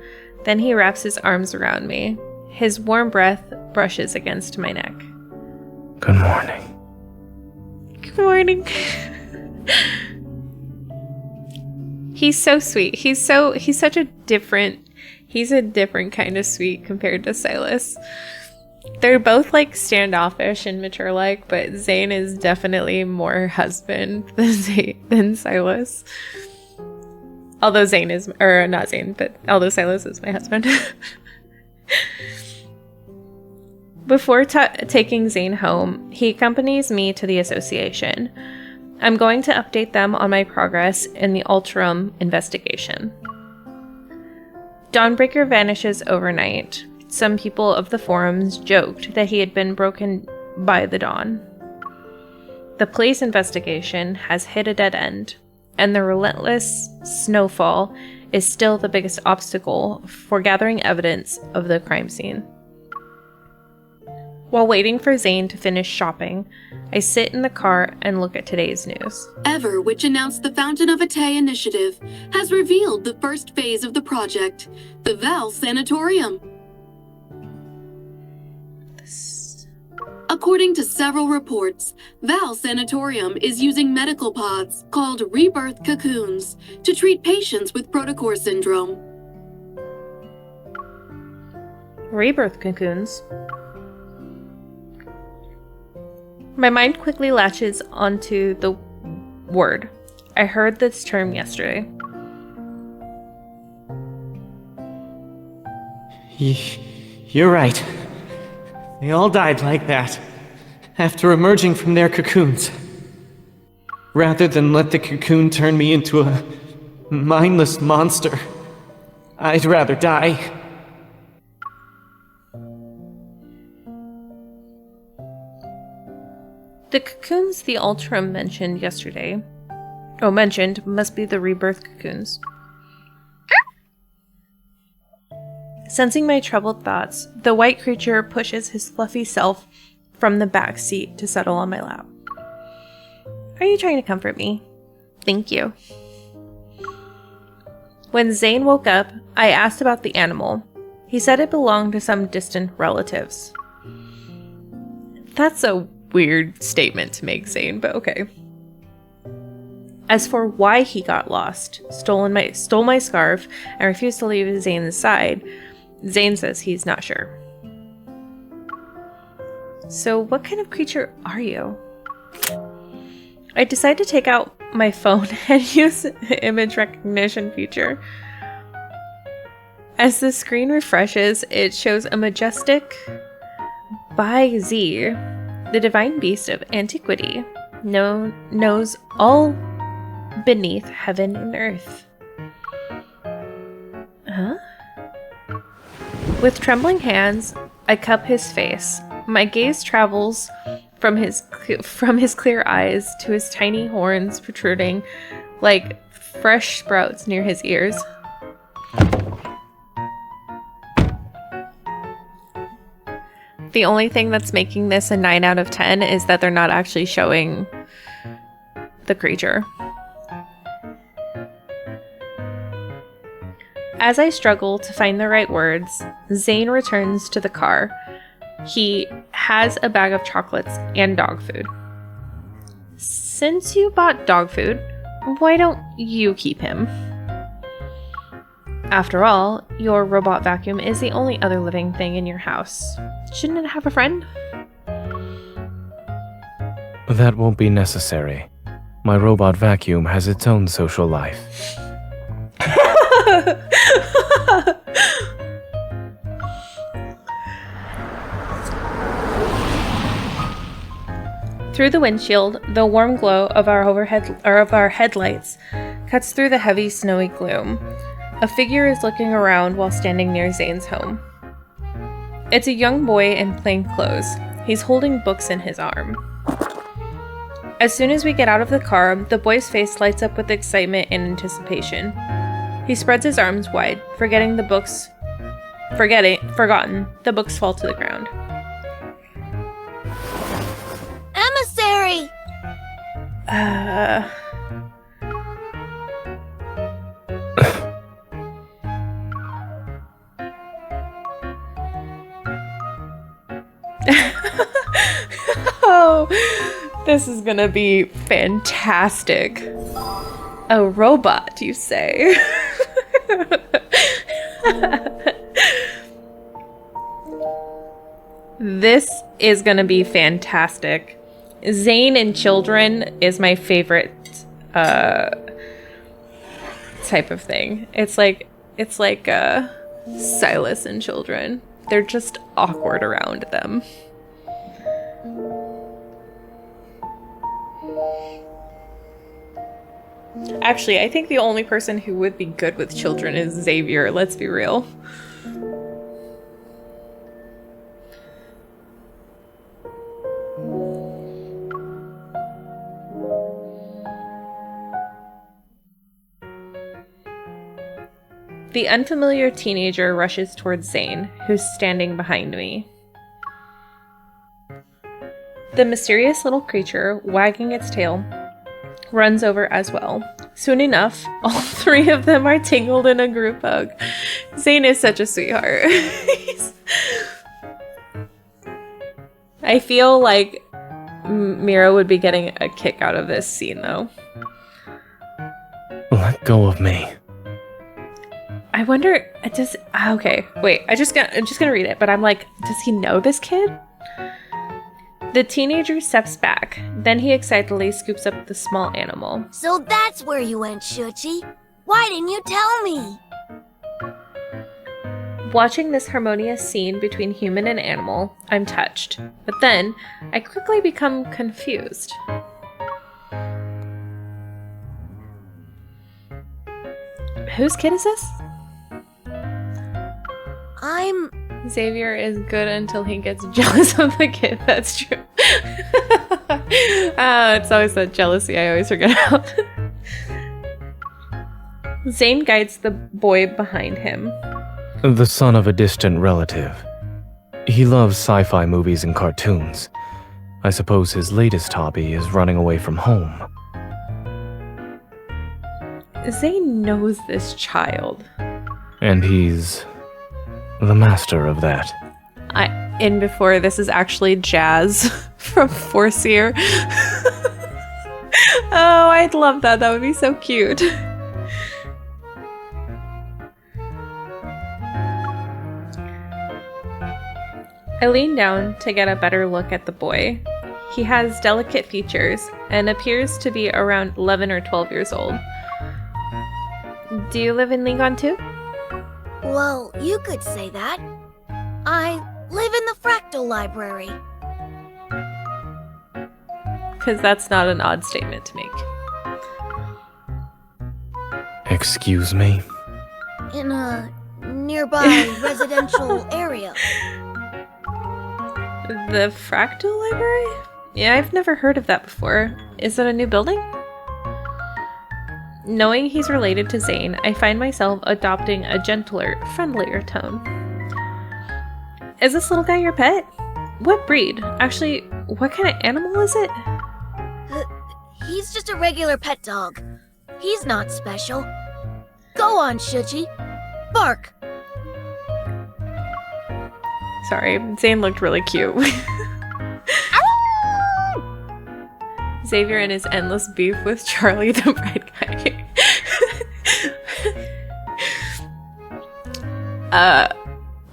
Then he wraps his arms around me. His warm breath brushes against my neck. Good morning. Good morning. He's so sweet. He's a different kind of sweet compared to Sylus. They're both like standoffish and mature like, but Zayne is definitely more husband than Sylus. Although Zayne is, or not Zayne, but although Sylus is my husband. Before taking Zayne home, he accompanies me to the association. I'm going to update them on my progress in the Alterum investigation. Dawnbreaker vanishes overnight. Some people of the forums joked that he had been broken by the dawn. The police investigation has hit a dead end, and the relentless snowfall is still the biggest obstacle for gathering evidence of the crime scene. While waiting for Zayne to finish shopping, I sit in the car and look at today's news. Ever, which announced the Fountain of Atay initiative, has revealed the first phase of the project, the Val Sanatorium. According to several reports, Val Sanatorium is using medical pods called Rebirth Cocoons to treat patients with protocore syndrome. Rebirth Cocoons? My mind quickly latches onto the word. I heard this term yesterday. You're right. They all died like that, after emerging from their cocoons. Rather than let the cocoon turn me into a mindless monster, I'd rather die. The cocoons the Alterum mentioned yesterday, must be the Rebirth Cocoons. Sensing my troubled thoughts, the white creature pushes his fluffy self from the back seat to settle on my lap. Are you trying to comfort me? Thank you. When Zayne woke up, I asked about the animal. He said it belonged to some distant relatives. That's a weird statement to make, Zayne, but okay. As for why he got lost, stole my scarf, and refused to leave Zayne's side, Zayne says he's not sure. So what kind of creature are you? I decide to take out my phone and use the image recognition feature. As the screen refreshes, it shows a majestic by Z, the divine beast of antiquity, knows all beneath heaven and earth. Huh? With trembling hands, I cup his face. My gaze travels from his clear eyes to his tiny horns protruding like fresh sprouts near his ears. The only thing that's making this a 9 out of 10 is that they're not actually showing the creature. As I struggle to find the right words, Zayne returns to the car. He has a bag of chocolates and dog food. Since you bought dog food, why don't you keep him? After all, your robot vacuum is the only other living thing in your house. Shouldn't it have a friend? That won't be necessary. My robot vacuum has its own social life. Through the windshield, the warm glow of our headlights cuts through the heavy, snowy gloom. A figure is looking around while standing near Zayne's home. It's a young boy in plain clothes. He's holding books in his arm. As soon as we get out of the car, the boy's face lights up with excitement and anticipation. He spreads his arms wide, forgotten. The books fall to the ground. Emissary! Oh, this is gonna be fantastic. A robot, you say? This is gonna be fantastic. Zayne and children is my favorite type of thing. It's like Sylus and children. They're just awkward around them. Actually, I think the only person who would be good with children is Xavier, let's be real. The unfamiliar teenager rushes towards Zayne, who's standing behind me. The mysterious little creature, wagging its tail, runs over as well. Soon enough, all three of them are tangled in a group hug. Zayne is such a sweetheart. I feel like Mira would be getting a kick out of this scene, though. Let go of me. I wonder, okay, wait, I'm just gonna read it, but I'm like, does he know this kid? The teenager steps back, then he excitedly scoops up the small animal. So that's where you went, Chpt. Why didn't you tell me? Watching this harmonious scene between human and animal, I'm touched, but then I quickly become confused. Whose kid is this? Xavier is good until he gets jealous of the kid. That's true. It's always that jealousy I always forget about. Zayne guides the boy behind him. The son of a distant relative. He loves sci-fi movies and cartoons. I suppose his latest hobby is running away from home. Zayne knows this child. And he's the master of that. In before, this is actually Jazz from Foreseer. Oh, I'd love that. That would be so cute. I lean down to get a better look at the boy. He has delicate features and appears to be around 11 or 12 years old. Do you live in Linkon too? Well, you could say that. I live in the Fractal Library. Because that's not an odd statement to make. Excuse me? In a nearby residential area. The Fractal Library? Yeah, I've never heard of that before. Is it a new building? Knowing he's related to Zayne, I find myself adopting a gentler, friendlier tone. Is this little guy your pet? What breed? Actually, what kind of animal is it? He's just a regular pet dog. He's not special. Go on, Chpt. Bark! Sorry, Zayne looked really cute. Xavier and his endless beef with Charlie the bright guy.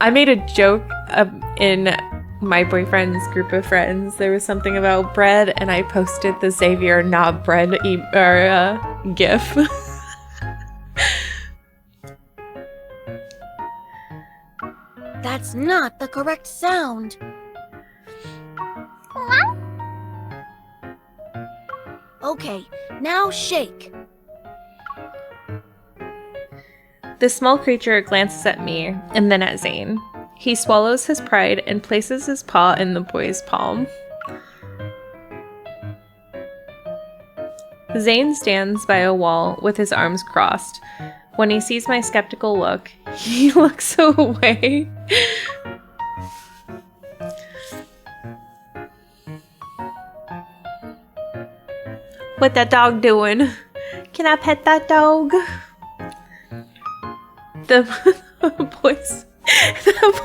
I made a joke in my boyfriend's group of friends. There was something about bread, and I posted the Xavier not bread gif. That's not the correct sound. Okay, now shake. The small creature glances at me and then at Zayne. He swallows his pride and places his paw in the boy's palm. Zayne stands by a wall with his arms crossed. When he sees my skeptical look, he looks away. What that dog doing? Can I pet that dog? The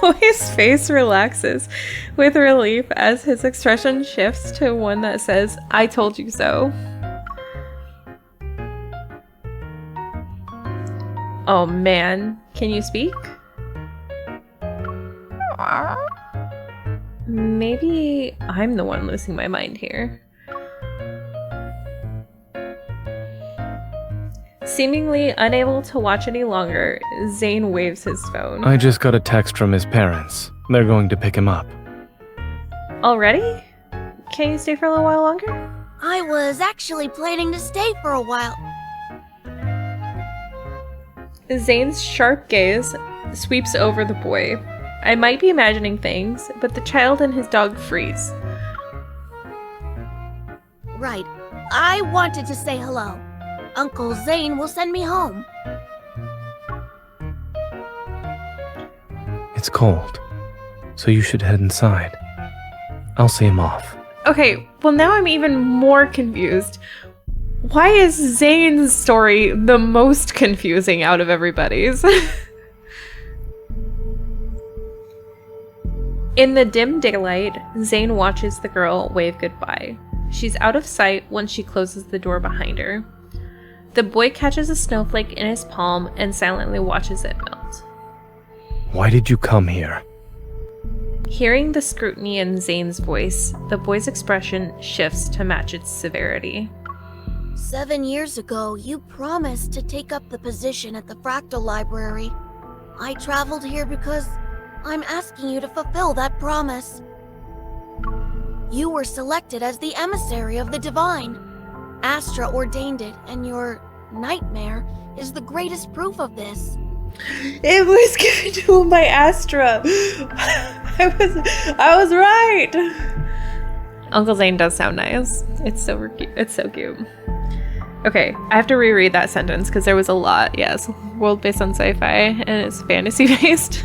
boy's face relaxes with relief as his expression shifts to one that says, "I told you so." Oh man, can you speak? Maybe I'm the one losing my mind here. Seemingly unable to watch any longer, Zayne waves his phone. I just got a text from his parents. They're going to pick him up. Already? Can you stay for a little while longer? I was actually planning to stay for a while. Zayne's sharp gaze sweeps over the boy. I might be imagining things, but the child and his dog freeze. Right. I wanted to say hello. Uncle Zayne will send me home. It's cold, so you should head inside. I'll see him off. Okay, well now I'm even more confused. Why is Zayne's story the most confusing out of everybody's? In the dim daylight, Zayne watches the girl wave goodbye. She's out of sight once she closes the door behind her. The boy catches a snowflake in his palm and silently watches it melt. Why did you come here? Hearing the scrutiny in Zayne's voice, the boy's expression shifts to match its severity. 7 years ago, you promised to take up the position at the Fractal Library. I traveled here because I'm asking you to fulfill that promise. You were selected as the emissary of the Divine. Astra ordained it, and your nightmare is the greatest proof of this. It was given to him by Astra. I was right. Uncle Zayne does sound nice. It's so cute. Okay, I have to reread that sentence because there was a lot. Yes, world based on sci-fi and it's fantasy based.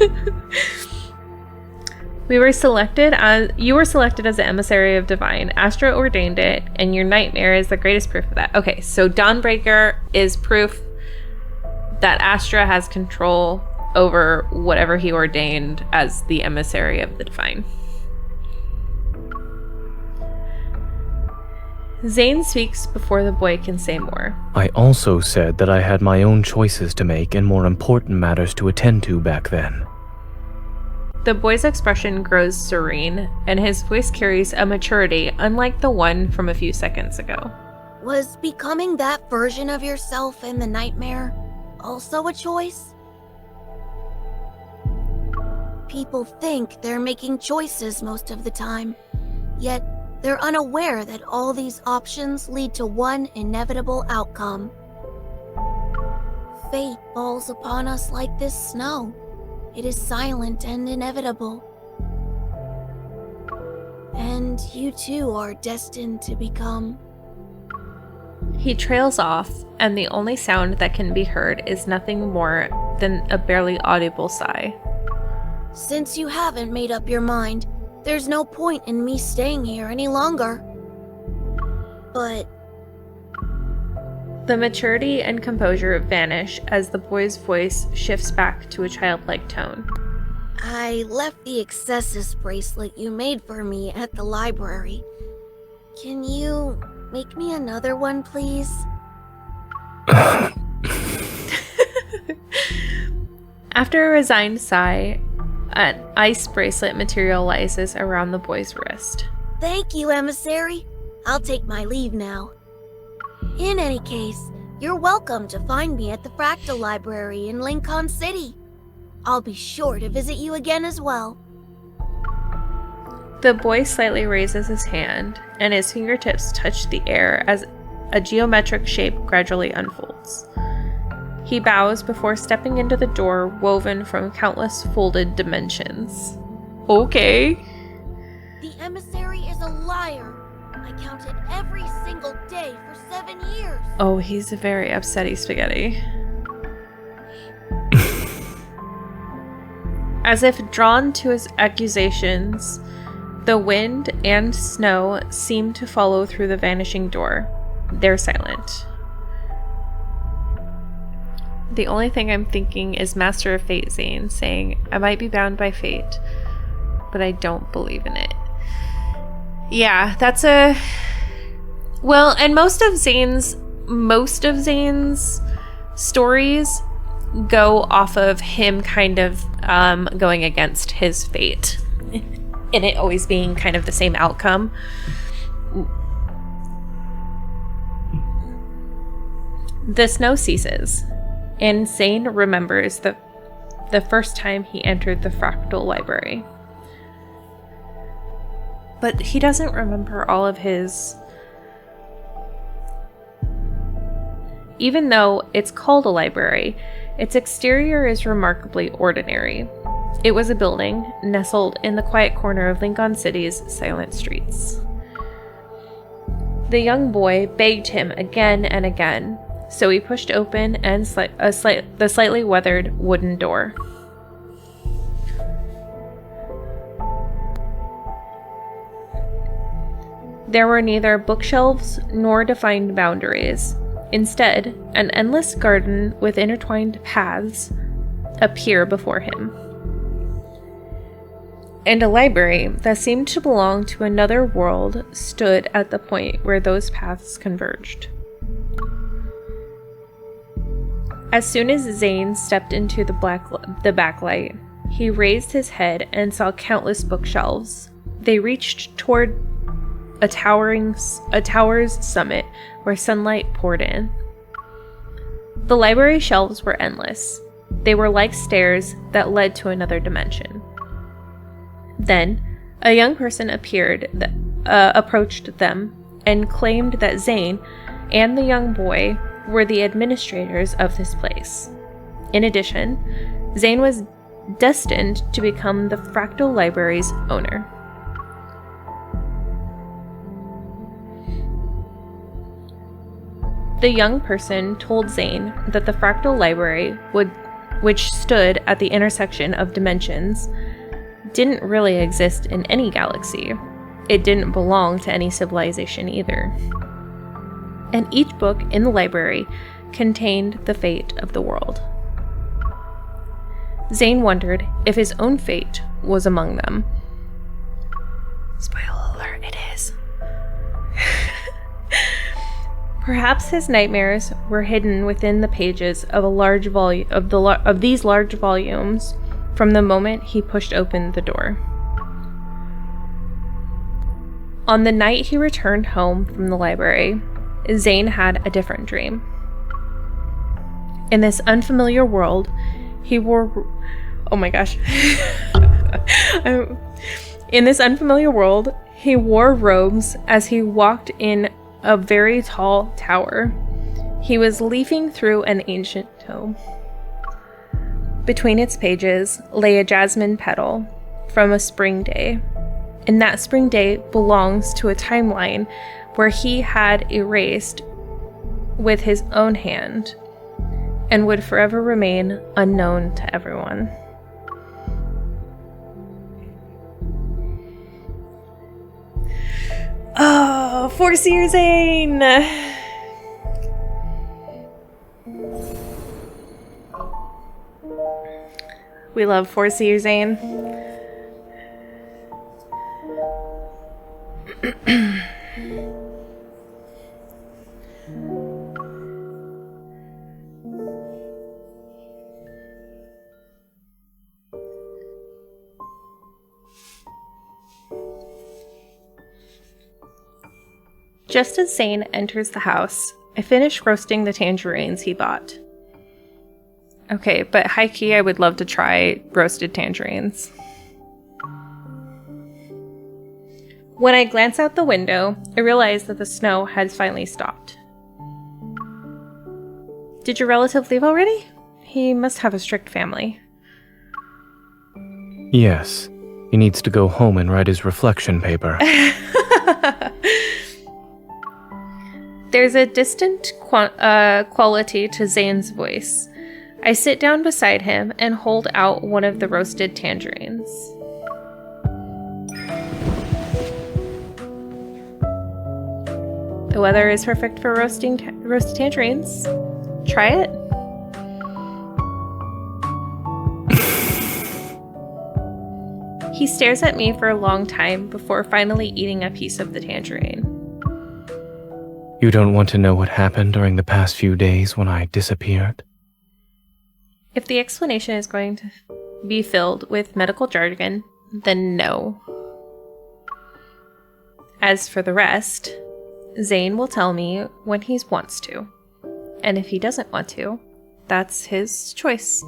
You were selected as the emissary of Divine. Astra ordained it, and your nightmare is the greatest proof of that. Okay, so Dawnbreaker is proof that Astra has control over whatever he ordained as the emissary of the Divine. Zayne speaks before the boy can say more. I also said that I had my own choices to make and more important matters to attend to back then. The boy's expression grows serene, and his voice carries a maturity unlike the one from a few seconds ago. Was becoming that version of yourself in the nightmare also a choice? People think they're making choices most of the time, yet they're unaware that all these options lead to one inevitable outcome. Fate falls upon us like this snow. It is silent and inevitable. And you too are destined to become... He trails off, and the only sound that can be heard is nothing more than a barely audible sigh. Since you haven't made up your mind, there's no point in me staying here any longer. But... The maturity and composure vanish as the boy's voice shifts back to a childlike tone. I left the Excessus bracelet you made for me at the library. Can you make me another one, please? After a resigned sigh, an ice bracelet materializes around the boy's wrist. Thank you, emissary. I'll take my leave now. In any case, you're welcome to find me at the Fractal Library in Linkon City. I'll be sure to visit you again as well. The boy slightly raises his hand, and his fingertips touch the air as a geometric shape gradually unfolds. He bows before stepping into the door woven from countless folded dimensions. Okay. The emissary is a liar. I counted every single day for 7 years. Oh, he's a very upsetty spaghetti. As if drawn to his accusations, the wind and snow seem to follow through the vanishing door. They're silent. The only thing I'm thinking is Master of Fate Zayne saying, I might be bound by fate, but I don't believe in it. Yeah, that's a... Well, and most of Zayne's stories go off of him kind of going against his fate. And it always being kind of the same outcome. The snow ceases, and Zayne remembers the first time he entered the Fractal Library. but he doesn't remember all of his... Even though it's called a library, its exterior is remarkably ordinary. It was a building nestled in the quiet corner of Linkon City's silent streets. The young boy begged him again and again, so he pushed open the slightly weathered wooden door. There were neither bookshelves nor defined boundaries. Instead, an endless garden with intertwined paths appear before him. And a library that seemed to belong to another world stood at the point where those paths converged. As soon as Zayne stepped into the backlight, he raised his head and saw countless bookshelves. They reached toward a tower's summit where sunlight poured in. The library shelves were endless. They were like stairs that led to another dimension. Then, a young person approached them and claimed that Zayne and the young boy were the administrators of this place. In addition, Zayne was destined to become the Fractal Library's owner. The young person told Zayne that the Fractal Library, which stood at the intersection of dimensions, didn't really exist in any galaxy. It didn't belong to any civilization either. And each book in the library contained the fate of the world. Zayne wondered if his own fate was among them. Spoiler alert, it is. Perhaps his nightmares were hidden within the pages of these large volumes from the moment he pushed open the door. On the night he returned home from the library, Zayne had a different dream. In this unfamiliar world, he wore... Oh my gosh. In this unfamiliar world, he wore robes as he walked in a very tall tower. He was leafing through an ancient tome. Between its pages lay a jasmine petal from a spring day, and that spring day belongs to a timeline where he had erased with his own hand and would forever remain unknown to everyone. Oh, Foreseer Zayne! We love Foreseer Zayne. Just as Zayne enters the house, I finish roasting the tangerines he bought. Okay, but high-key, I would love to try roasted tangerines. When I glance out the window, I realize that the snow has finally stopped. Did your relative leave already? He must have a strict family. Yes. He needs to go home and write his reflection paper. There's a distant quality to Zayne's voice. I sit down beside him and hold out one of the roasted tangerines. The weather is perfect for roasted tangerines. Try it. He stares at me for a long time before finally eating a piece of the tangerine. You don't want to know what happened during the past few days when I disappeared? If the explanation is going to be filled with medical jargon, then no. As for the rest, Zayne will tell me when he wants to. And if he doesn't want to, that's his choice.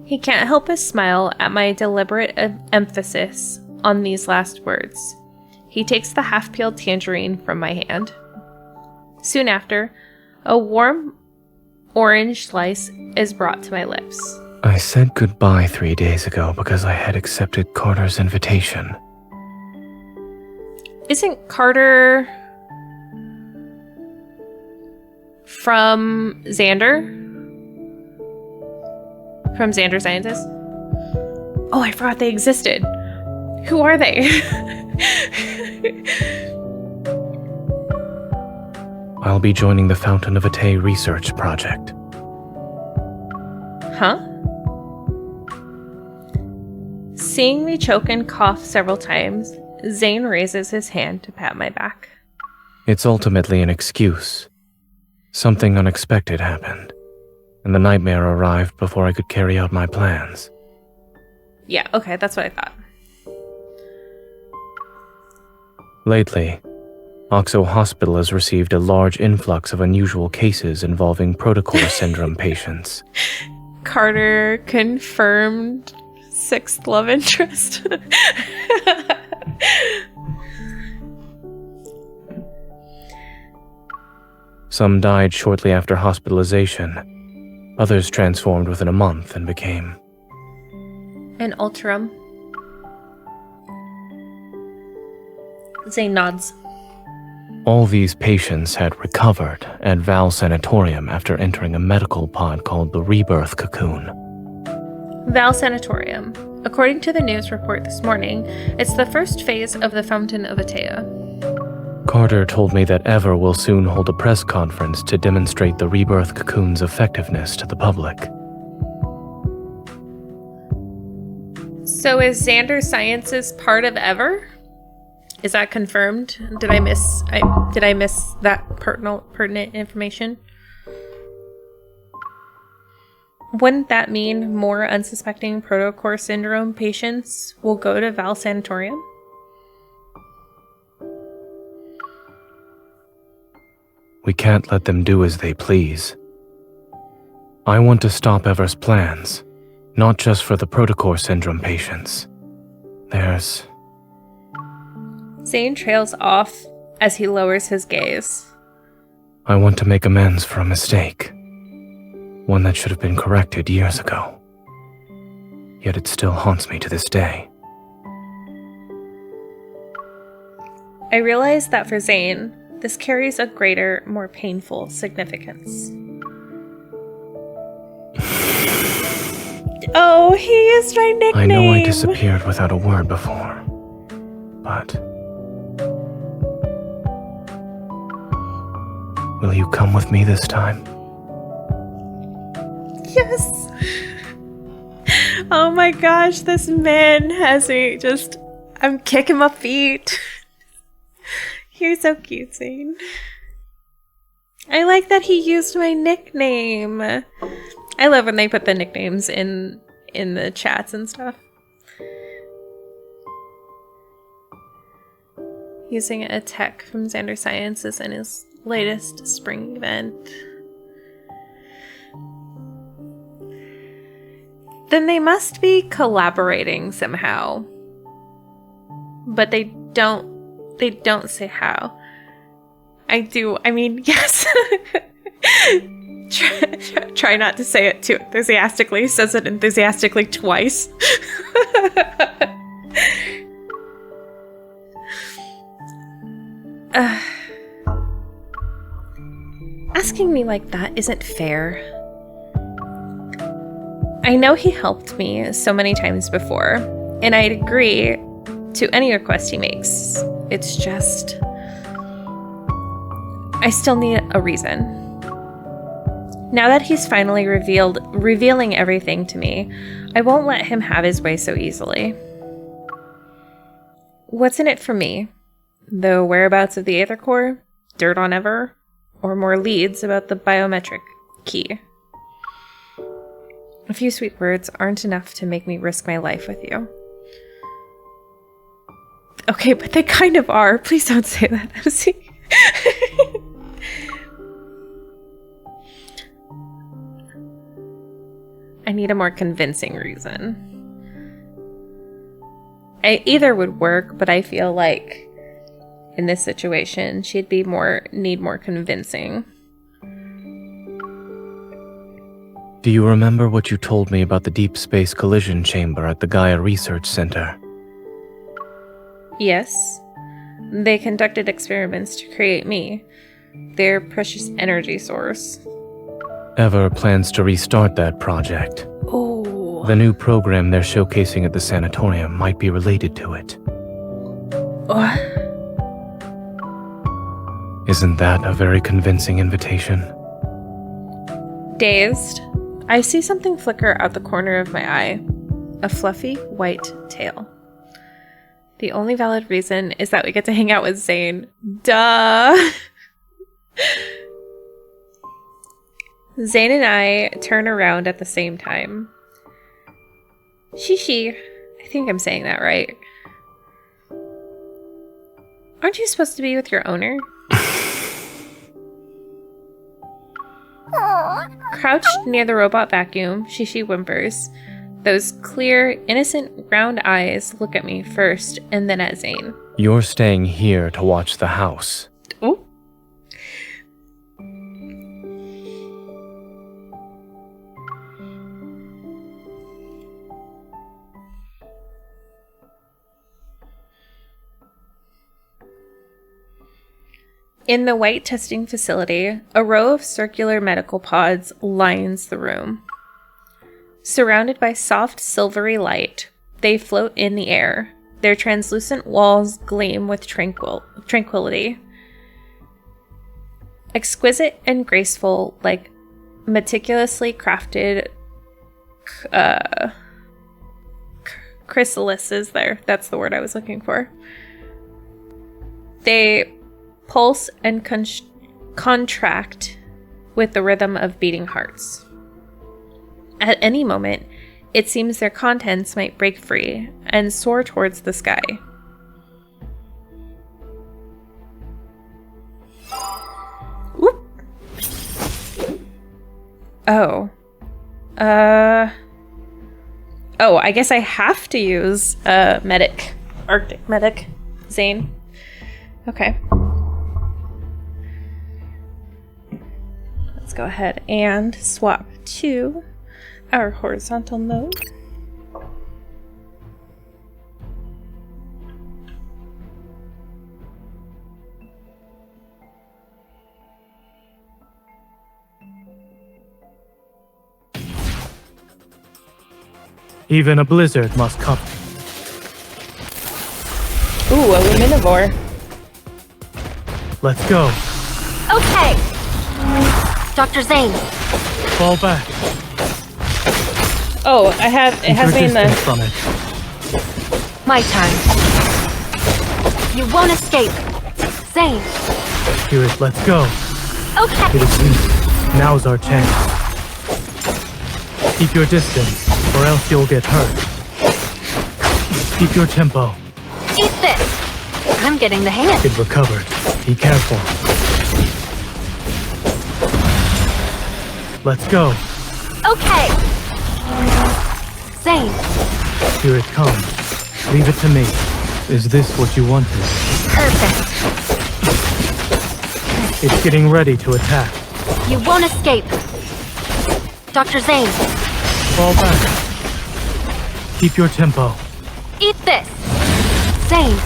He can't help but smile at my deliberate emphasis on these last words. He takes the half-peeled tangerine from my hand. Soon after, a warm orange slice is brought to my lips. I said goodbye 3 days ago because I had accepted Carter's invitation. Isn't Carter from Xander? From Xander Scientist? Oh, I forgot they existed. Who are they? I'll be joining the Fountain of Atay research project. Huh? Seeing me choke and cough several times, Zayne raises his hand to pat my back. It's ultimately an excuse. Something unexpected happened, and the nightmare arrived before I could carry out my plans. Yeah, okay, that's what I thought. Lately, Oxo Hospital has received a large influx of unusual cases involving protocore syndrome patients. Carter confirmed sixth love interest. Some died shortly after hospitalization. Others transformed within a month and became... An Ultram. Zayne nods. All these patients had recovered at Val Sanatorium after entering a medical pod called the Rebirth Cocoon. Val Sanatorium. According to the news report this morning, it's the first phase of the Fountain of Atay. Carter told me that Ever will soon hold a press conference to demonstrate the Rebirth Cocoon's effectiveness to the public. So is Xander Sciences part of Ever? Is that confirmed? Did I miss that pertinent information? Wouldn't that mean more unsuspecting protocore syndrome patients will go to Val Sanatorium? We can't let them do as they please. I want to stop Ever's plans, not just for the protocore syndrome patients. Zayne trails off as he lowers his gaze. I want to make amends for a mistake. One that should have been corrected years ago. Yet it still haunts me to this day. I realize that for Zayne, this carries a greater, more painful significance. Oh, he used my nickname! I know I disappeared without a word before, but... will you come with me this time? Yes! Oh my gosh, this man has me just... I'm kicking my feet. You're so cute, Zayne. I like that he used my nickname. I love when they put the nicknames in the chats and stuff. Using a tech from Xander Sciences in his latest spring event. Then they must be collaborating somehow. But they don't say how. I mean, yes. Try not to say it too enthusiastically. He says it enthusiastically twice. Asking me like that isn't fair. I know he helped me so many times before, and I'd agree to any request he makes. It's just... I still need a reason. Now that he's finally revealing everything to me, I won't let him have his way so easily. What's in it for me? The whereabouts of the Aether Core? Dirt on Ever? Or more leads about the biometric key? A few sweet words aren't enough to make me risk my life with you. Okay, but they kind of are. Please don't say that, Elsie. I need a more convincing reason. Either would work, but I feel like in this situation, she'd be need more convincing. Do you remember what you told me about the deep space collision chamber at the Gaia Research Center? Yes. They conducted experiments to create me, their precious energy source. Ever plans to restart that project? Oh. The new program they're showcasing at the Sanatorium might be related to it. Isn't that a very convincing invitation? Dazed, I see something flicker out the corner of my eye. A fluffy white tail. The only valid reason is that we get to hang out with Zayne. Duh! Zayne and I turn around at the same time. Shishi. I think I'm saying that right. Aren't you supposed to be with your owner? Crouched near the robot vacuum, Shishi whimpers. Those clear, innocent, round eyes look at me first, and then at Zayne. You're staying here to watch the house. Ooh. In the white testing facility, a row of circular medical pods lines the room. Surrounded by soft, silvery light, they float in the air. Their translucent walls gleam with tranquility. Exquisite and graceful, like meticulously crafted chrysalises there. That's the word I was looking for. They pulse and contract with the rhythm of beating hearts. At any moment, it seems their contents might break free and soar towards the sky. Whoop. Oh. Oh, I guess I have to use medic. Arctic medic. Zayne. Okay. Let's go ahead and swap to our horizontal mode. Even a blizzard must come. Ooh, a Luminivore. Let's go. Okay! Dr. Zayne. Fall back. Oh, it has me in the... from it. My turn. You won't escape. Zayne. Spirit, let's go. Okay. It is weak. Now's our chance. Keep your distance, or else you'll get hurt. Keep your tempo. Eat this. I'm getting the hang of it. It recovered. Be careful. Let's go. Okay. Zayne. Here it comes. Leave it to me. Is this what you wanted? Perfect. It's getting ready to attack. You won't escape. Dr. Zayne. Fall back. Keep your tempo. Eat this. Zayne.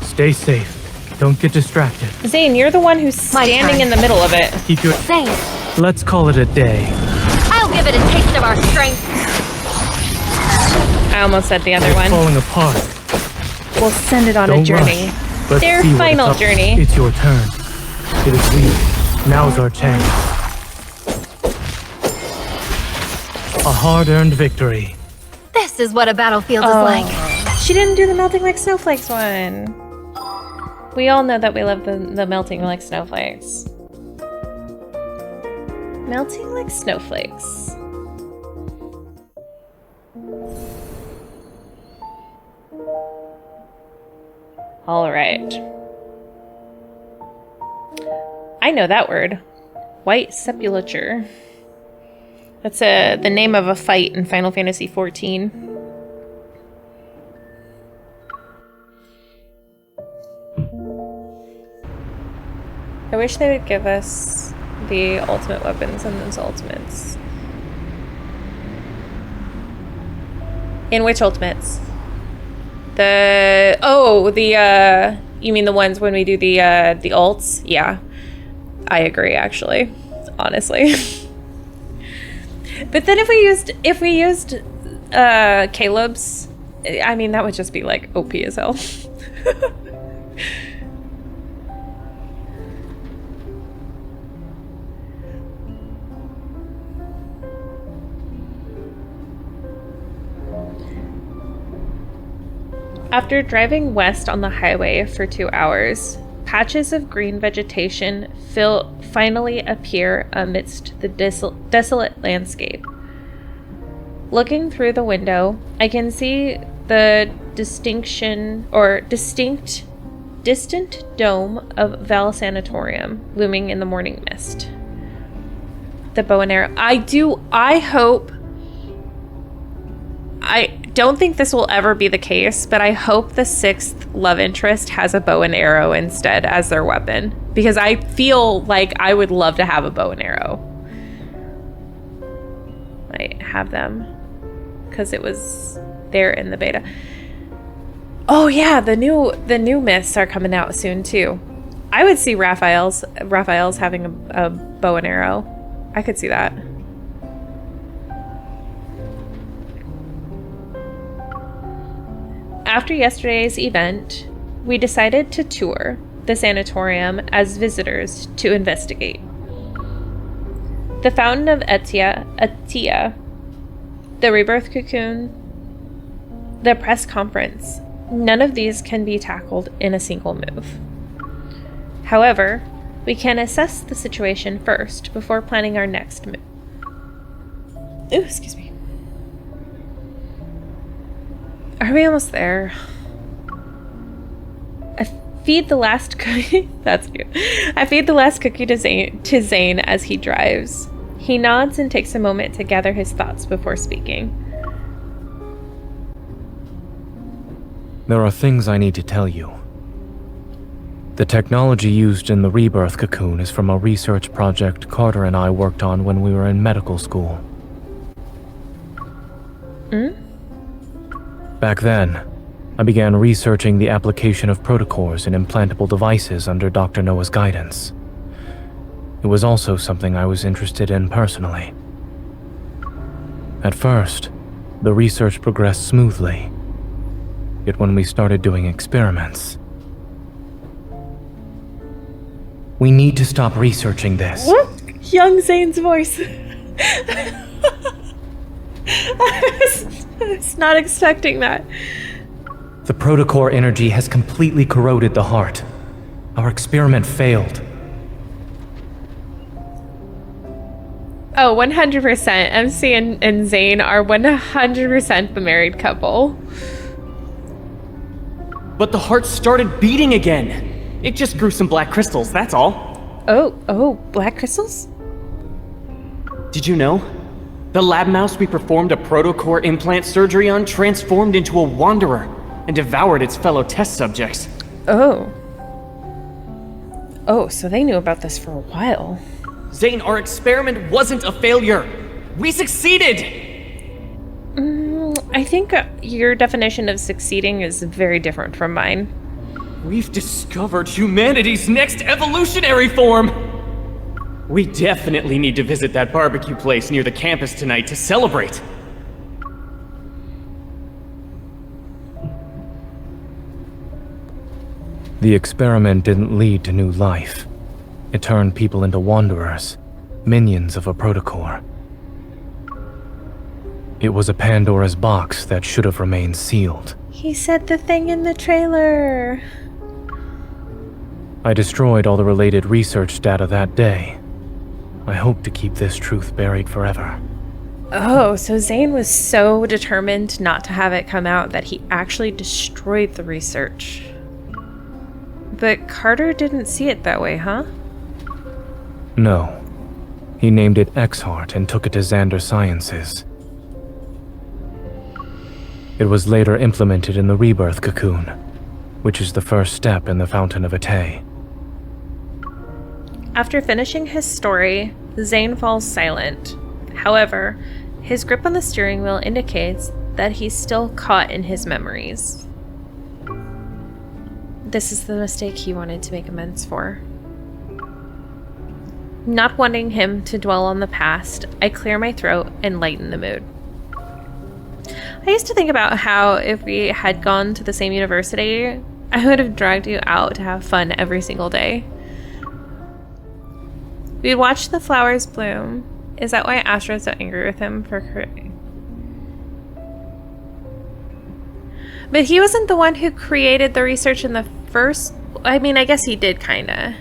Stay safe. Don't get distracted. Zayne, you're the one who's standing in the middle of it. Keep your... Zayne. Let's call it a day. I'll give it a taste of our strength. I almost said the other It's one. falling apart. We'll send it on Don't a journey. rush. Let's Their see what final it's up. journey. It's your turn. It is weak. Now's our chance. A hard-earned victory. This is what a battlefield is like. She didn't do the melting like snowflakes one. We all know that we love the melting like snowflakes. Melting like snowflakes. All right. I know that word. White sepulture. That's the name of a fight in Final Fantasy XIV. I wish they would give us the ultimate weapons in those ultimates. In which ultimates? You mean the ones when we do the ults? Yeah. I agree, actually. Honestly. But then if we used Caleb's, I mean, that would just be like OP as hell. After driving west on the highway for 2 hours, patches of green vegetation finally appear amidst the desolate landscape. Looking through the window, I can see the distinct dome of Val Sanatorium looming in the morning mist. The bow and arrow. I don't think this will ever be the case, but I hope the 6th love interest has a bow and arrow instead as their weapon, because I feel like I would love to have a bow and arrow. I have them because it was there in the beta. Oh yeah, the new myths are coming out soon too. I would see Raphael's having a bow and arrow. I could see that. After yesterday's event, we decided to tour the sanatorium as visitors to investigate. The Fountain of Atia, the Rebirth Cocoon, the press conference, none of these can be tackled in a single move. However, we can assess the situation first before planning our next move. Ooh, excuse me. Are we almost there? I feed the last cookie. That's cute. I feed the last cookie to Zayne as he drives. He nods and takes a moment to gather his thoughts before speaking. There are things I need to tell you. The technology used in the Rebirth Cocoon is from a research project Carter and I worked on when we were in medical school. Back then, I began researching the application of protocores in implantable devices under Dr. Noah's guidance. It was also something I was interested in personally. At first, the research progressed smoothly. Yet when we started doing experiments... We need to stop researching this. What? Young Zayne's voice. I was not expecting that. The protocore energy has completely corroded the heart. Our experiment failed. Oh, 100%. MC and Zayne are 100% the married couple. But the heart started beating again. It just grew some black crystals, that's all. Oh, black crystals? Did you know? The lab mouse we performed a protocore implant surgery on transformed into a wanderer and devoured its fellow test subjects. Oh, so they knew about this for a while. Zayne, our experiment wasn't a failure. We succeeded! I think your definition of succeeding is very different from mine. We've discovered humanity's next evolutionary form! We definitely need to visit that barbecue place near the campus tonight to celebrate. The experiment didn't lead to new life. It turned people into wanderers, minions of a protocore. It was a Pandora's box that should have remained sealed. He said the thing in the trailer. I destroyed all the related research data that day. I hope to keep this truth buried forever. Oh, so Zayne was so determined not to have it come out that he actually destroyed the research. But Carter didn't see it that way, huh? No. He named it Exhart and took it to Xander Sciences. It was later implemented in the Rebirth Cocoon, which is the first step in the Fountain of Atay. After finishing his story, Zayne falls silent. However, his grip on the steering wheel indicates that he's still caught in his memories. This is the mistake he wanted to make amends for. Not wanting him to dwell on the past, I clear my throat and lighten the mood. I used to think about how if we had gone to the same university, I would have dragged you out to have fun every single day. We'd watch the flowers bloom. Is that why Astra is so angry with him for creating? But he wasn't the one who created the research in the first... I mean, I guess he did, kinda.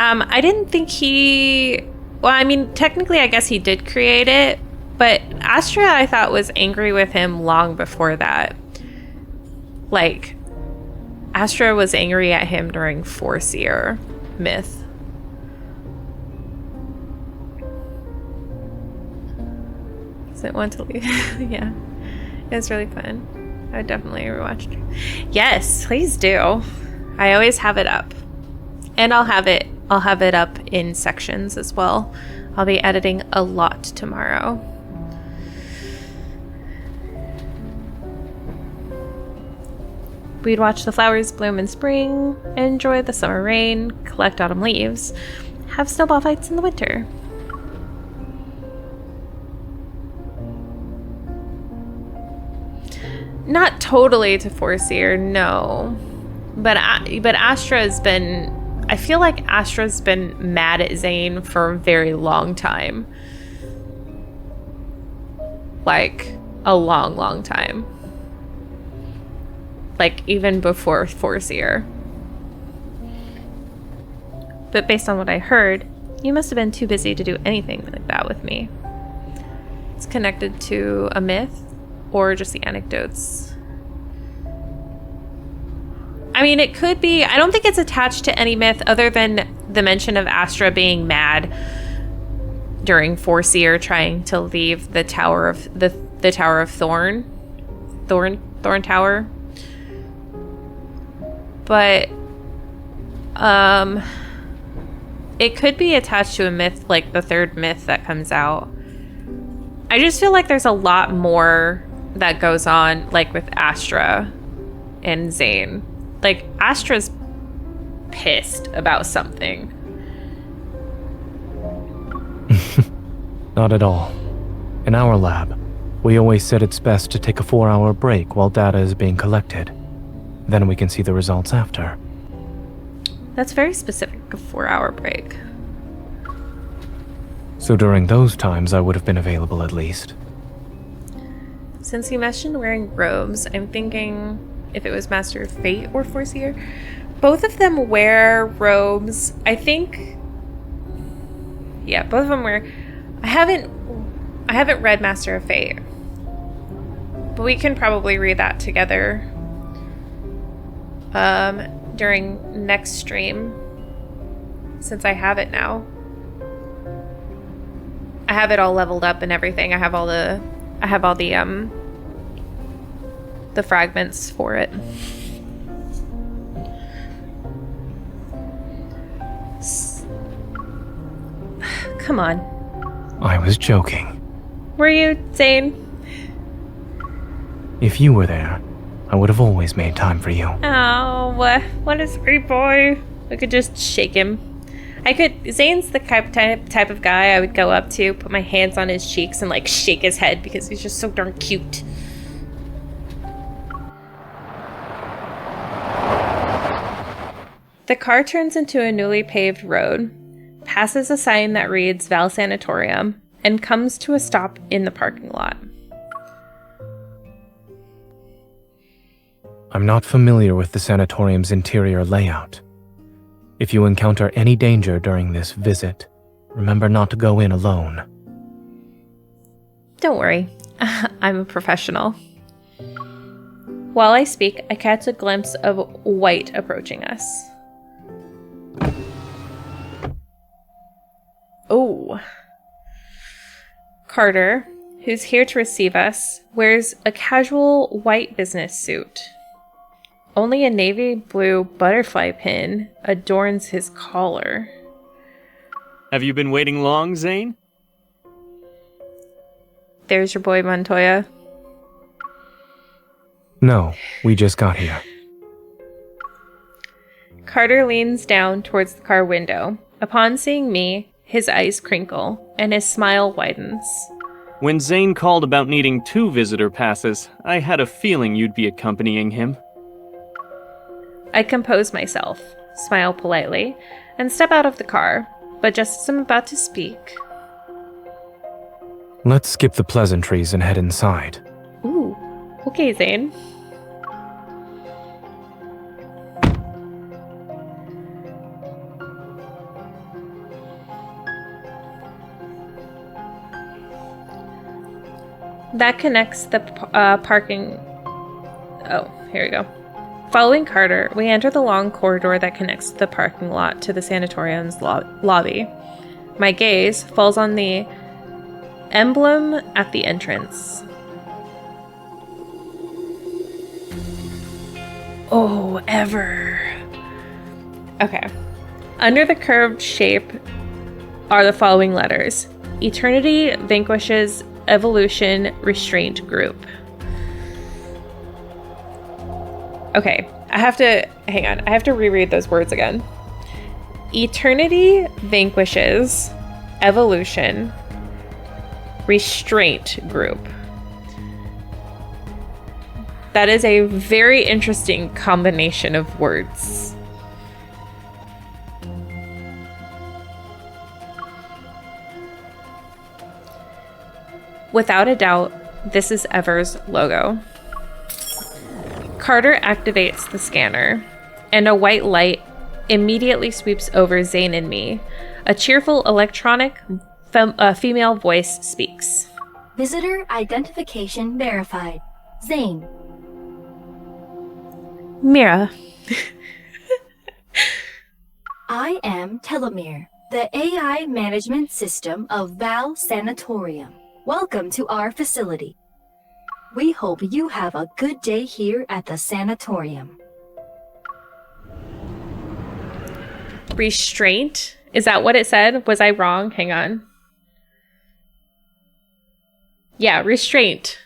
I didn't think he... Well, I mean, technically, I guess he did create it, but Astra, I thought, was angry with him long before that. Like, Astra was angry at him during Foreseer myth. Does it want to leave? Yeah. It was really fun. I would definitely rewatch it. Yes, please do. I always have it up. And I'll have it up in sections as well. I'll be editing a lot tomorrow. We'd watch the flowers bloom in spring, enjoy the summer rain, collect autumn leaves, have snowball fights in the winter. Not totally to Foreseer, no. But Astra's been... I feel like Astra's been mad at Zayne for a very long time. Like, a long, long time. Like, even before Foreseer. But based on what I heard, you must have been too busy to do anything like that with me. It's connected to a myth, or just the anecdotes. I mean, it could be. I don't think it's attached to any myth other than the mention of Astra being mad during Foreseer trying to leave the Tower of the Tower of Thorn Tower. But it could be attached to a myth, like the third myth that comes out. I just feel like there's a lot more that goes on, like with Astra and Zayne. Like, Astra's pissed about something. Not at all. In our lab, we always said it's best to take a 4-hour break while data is being collected. Then we can see the results after. That's very specific, a 4-hour break. So during those times, I would have been available at least. Since you mentioned wearing robes, I'm thinking if it was Master of Fate or Foreseer. Both of them wear robes. I think... Yeah, both of them wear... I haven't read Master of Fate. But we can probably read that together. During next stream. Since I have it now. I have it all leveled up and everything. I have all the fragments for it. Come on. I was joking. Were you, Zayne? If you were there, I would have always made time for you. Oh, what a sweet boy. I could just shake him. Zayne's the type of guy I would go up to, put my hands on his cheeks and like shake his head because he's just so darn cute. The car turns into a newly paved road, passes a sign that reads Val Sanatorium, and comes to a stop in the parking lot. I'm not familiar with the sanatorium's interior layout. If you encounter any danger during this visit, remember not to go in alone. Don't worry, I'm a professional. While I speak, I catch a glimpse of White approaching us. Carter, who's here to receive us, wears a casual white business suit. Only a navy blue butterfly pin adorns his collar. Have you been waiting long, Zayne? There's your boy Montoya. No, we just got here. Carter leans down towards the car window. Upon seeing me, his eyes crinkle, and his smile widens. When Zayne called about needing 2 visitor passes, I had a feeling you'd be accompanying him. I compose myself, smile politely, and step out of the car, but just as I'm about to speak... Let's skip the pleasantries and head inside. Ooh, okay, Zayne. That connects the parking... Oh, here we go. Following Carter, we enter the long corridor that connects the parking lot to the sanatorium's lobby. My gaze falls on the emblem at the entrance. Oh, ever. Okay. Under the curved shape are the following letters. Eternity vanquishes evolution restraint group. Okay, hang on, I have to reread those words again. Eternity vanquishes evolution restraint group. That is a very interesting combination of words. Without a doubt, this is Ever's logo. Carter activates the scanner, and a white light immediately sweeps over Zayne and me. A cheerful electronic female voice speaks. Visitor identification verified. Zayne. Mira. I am Telomere, the AI management system of Val Sanatorium. Welcome to our facility. We hope you have a good day here at the Sanatorium. Restraint? Is that what it said? Was I wrong? Hang on. Yeah, restraint.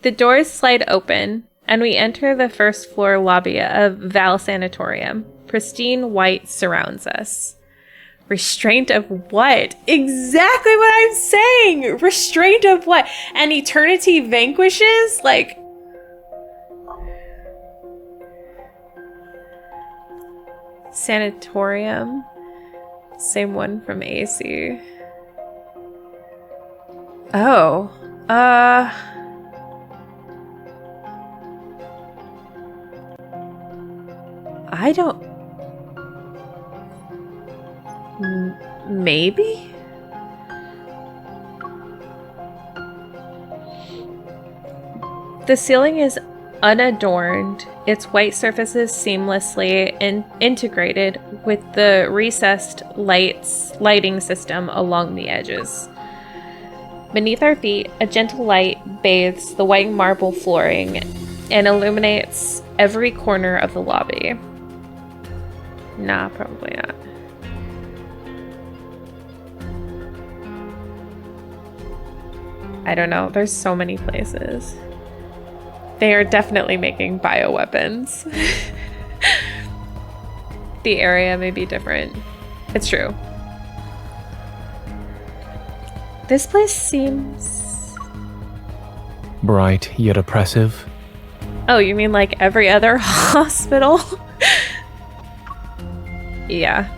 The doors slide open, and we enter the first floor lobby of Val Sanatorium. Pristine white surrounds us. Restraint of what? Exactly what I'm saying! Restraint of what? And eternity vanquishes? Like... Sanatorium. Same one from AC. Oh. I don't... Maybe? The ceiling is unadorned, its white surfaces seamlessly integrated with the recessed lighting system along the edges. Beneath our feet, a gentle light bathes the white marble flooring and illuminates every corner of the lobby. Nah, probably not. I don't know. There's so many places. They are definitely making bioweapons. The area may be different. It's true. This place seems... bright yet oppressive. Oh, you mean like every other hospital? Yeah.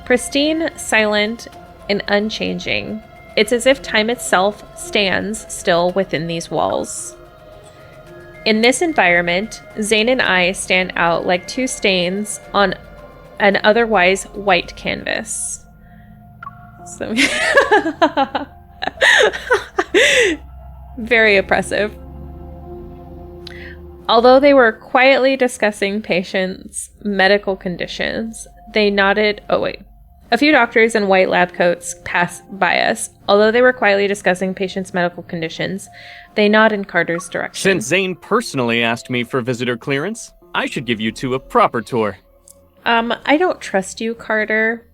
Pristine, silent, and unchanging. It's as if time itself stands still within these walls. In this environment, Zayne and I stand out like two stains on an otherwise white canvas. So very oppressive. Although they were quietly discussing patients' medical conditions, they nodded. Oh, wait. A few doctors in white lab coats passed by us. Although they were quietly discussing patients' medical conditions, they nodded in Carter's direction. Since Zayne personally asked me for visitor clearance, I should give you two a proper tour. I don't trust you, Carter.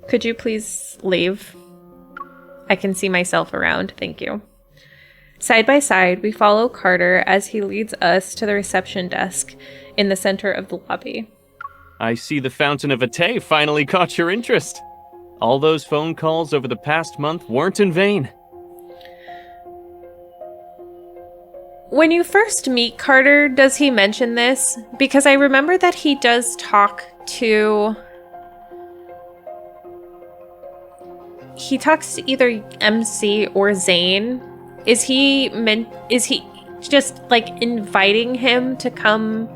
Could you please leave? I can see myself around, thank you. Side by side, we follow Carter as he leads us to the reception desk in the center of the lobby. I see the Fountain of Vitae finally caught your interest. All those phone calls over the past month weren't in vain. When you first meet Carter, does he mention this? Because I remember that he does talk to... He talks to either MC or Zayne. Is he just like inviting him to come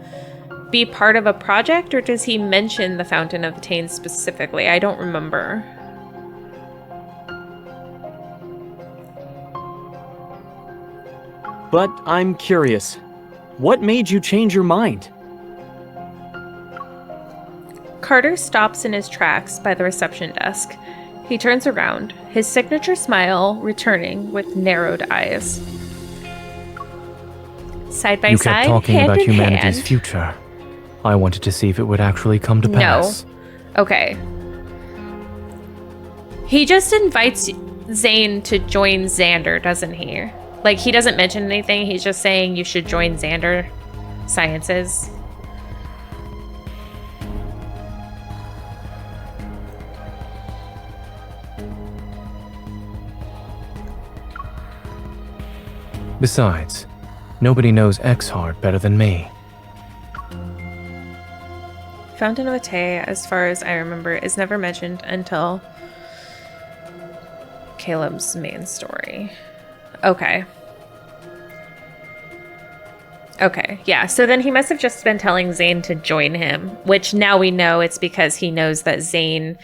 be part of a project, or does he mention the Fountain of Vitae specifically? I don't remember. But I'm curious. What made you change your mind? Carter stops in his tracks by the reception desk. He turns around, his signature smile returning with narrowed eyes. Side by You side, kept talking hand about in humanity's hand. future. I wanted to see if it would actually come to pass. No. Okay. He just invites Zayne to join Xander, doesn't he? Like, he doesn't mention anything. He's just saying you should join Xander Sciences. Besides, nobody knows Exhard better than me. Fountain of Vitae, as far as I remember, is never mentioned until Caleb's main story. Okay. Okay, yeah, so then he must have just been telling Zayne to join him, which now we know it's because he knows that Zayne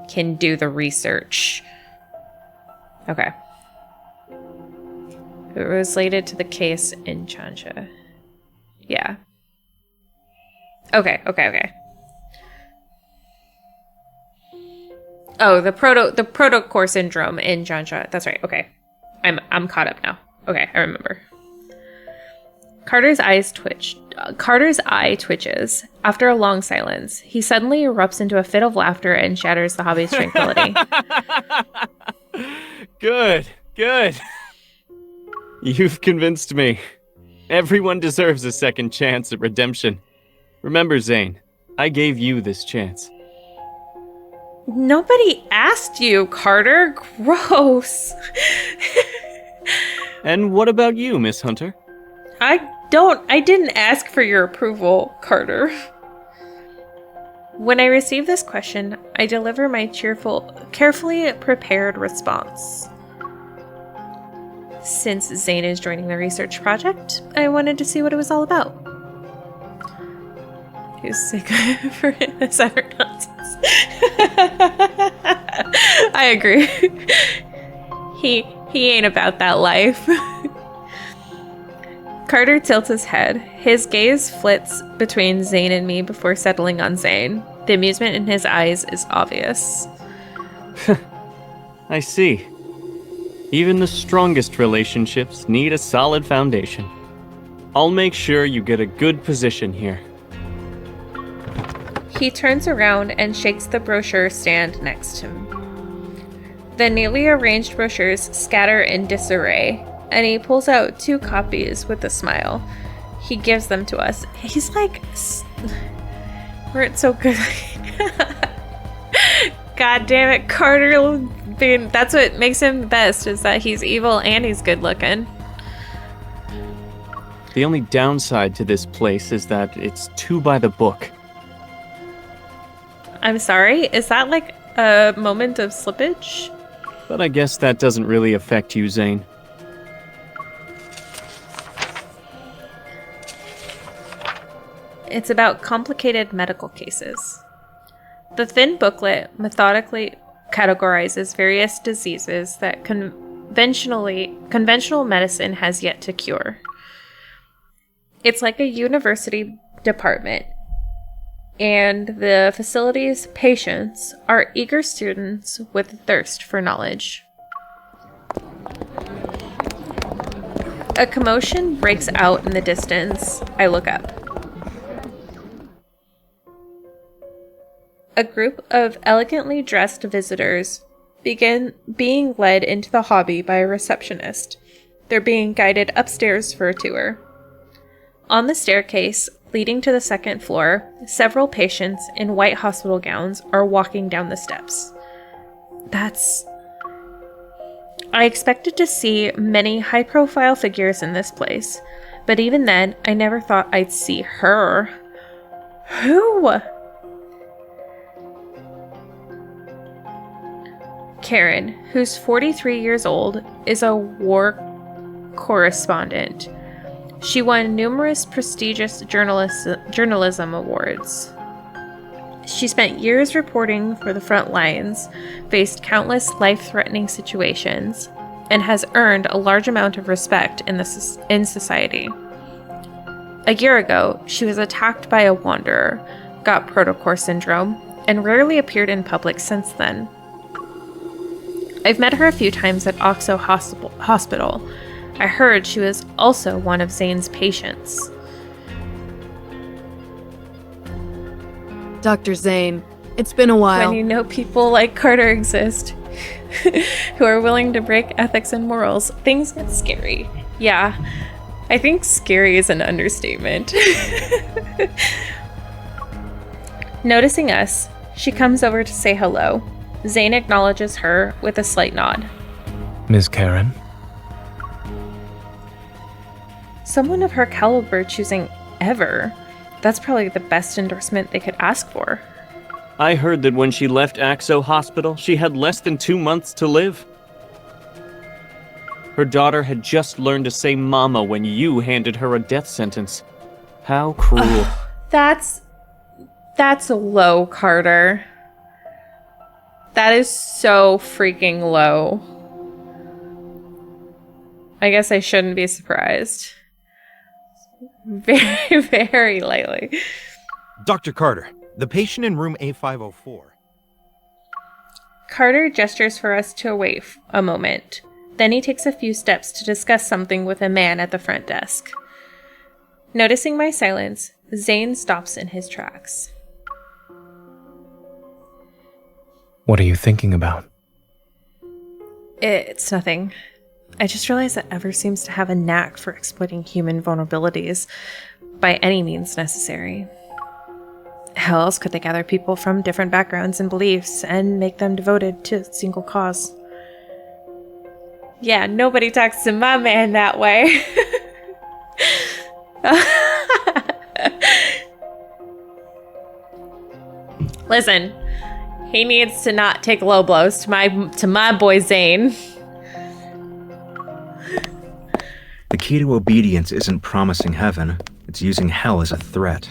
can do the research. Okay. It was related to the case in Chansha. Yeah. Okay. Oh, the proto-core syndrome in Chansha. That's right. Okay. I'm caught up now. Okay, I remember. Carter's eye twitches. After a long silence, he suddenly erupts into a fit of laughter and shatters the hobby's tranquility. Good. You've convinced me. Everyone deserves a second chance at redemption. Remember, Zayne, I gave you this chance. Nobody asked you, Carter. Gross. And what about you, Miss Hunter? I didn't ask for your approval, Carter. When I receive this question, I deliver my carefully prepared response. Since Zayne is joining the research project, I wanted to see what it was all about. He was sick for this utter nonsense. I agree. He ain't about that life. Carter tilts his head. His gaze flits between Zayne and me before settling on Zayne. The amusement in his eyes is obvious. I see. Even the strongest relationships need a solid foundation. I'll make sure you get a good position here. He turns around and shakes the brochure stand next to him. The neatly arranged brochures scatter in disarray, and he pulls out 2 copies with a smile. He gives them to us. He's like, we're so good. God damn it, Carter. That's what makes him the best, is that he's evil and he's good looking. The only downside to this place is that it's too by the book. I'm sorry, is that like a moment of slippage? But I guess that doesn't really affect you, Zayne. It's about complicated medical cases. The thin booklet methodically categorizes various diseases that conventional medicine has yet to cure. It's like a university department, and the facility's patients are eager students with a thirst for knowledge. A commotion breaks out in the distance. I look up. A group of elegantly dressed visitors begin being led into the hobby by a receptionist. They're being guided upstairs for a tour. On the staircase leading to the second floor, several patients in white hospital gowns are walking down the steps. I expected to see many high-profile figures in this place, but even then, I never thought I'd see her. Who? Karen, who's 43 years old, is a war correspondent. She won numerous prestigious journalism awards. She spent years reporting for the front lines, faced countless life-threatening situations, and has earned a large amount of respect in society. A year ago, she was attacked by a wanderer, got protocore syndrome, and rarely appeared in public since then. I've met her a few times at Oxo Hospital. I heard she was also one of Zayne's patients. Dr. Zayne, it's been a while. When you know people like Carter exist, who are willing to break ethics and morals, things get scary. Yeah, I think scary is an understatement. Noticing us, she comes over to say hello. Zayne acknowledges her with a slight nod. Miss Karen? Someone of her caliber choosing ever. That's probably the best endorsement they could ask for. I heard that when she left Axo Hospital, she had less than 2 months to live. Her daughter had just learned to say mama when you handed her a death sentence. How cruel. That's low, Carter. That is so freaking low. I guess I shouldn't be surprised. Very, very lightly. Dr. Carter, the patient in room A504. Carter gestures for us to wait a moment. Then he takes a few steps to discuss something with a man at the front desk. Noticing my silence, Zayne stops in his tracks. What are you thinking about? It's nothing. I just realized that Ever seems to have a knack for exploiting human vulnerabilities by any means necessary. How else could they gather people from different backgrounds and beliefs and make them devoted to a single cause? Yeah, nobody talks to my man that way. Listen, he needs to not take low blows to my boy Zayne. The key to obedience isn't promising heaven, it's using hell as a threat.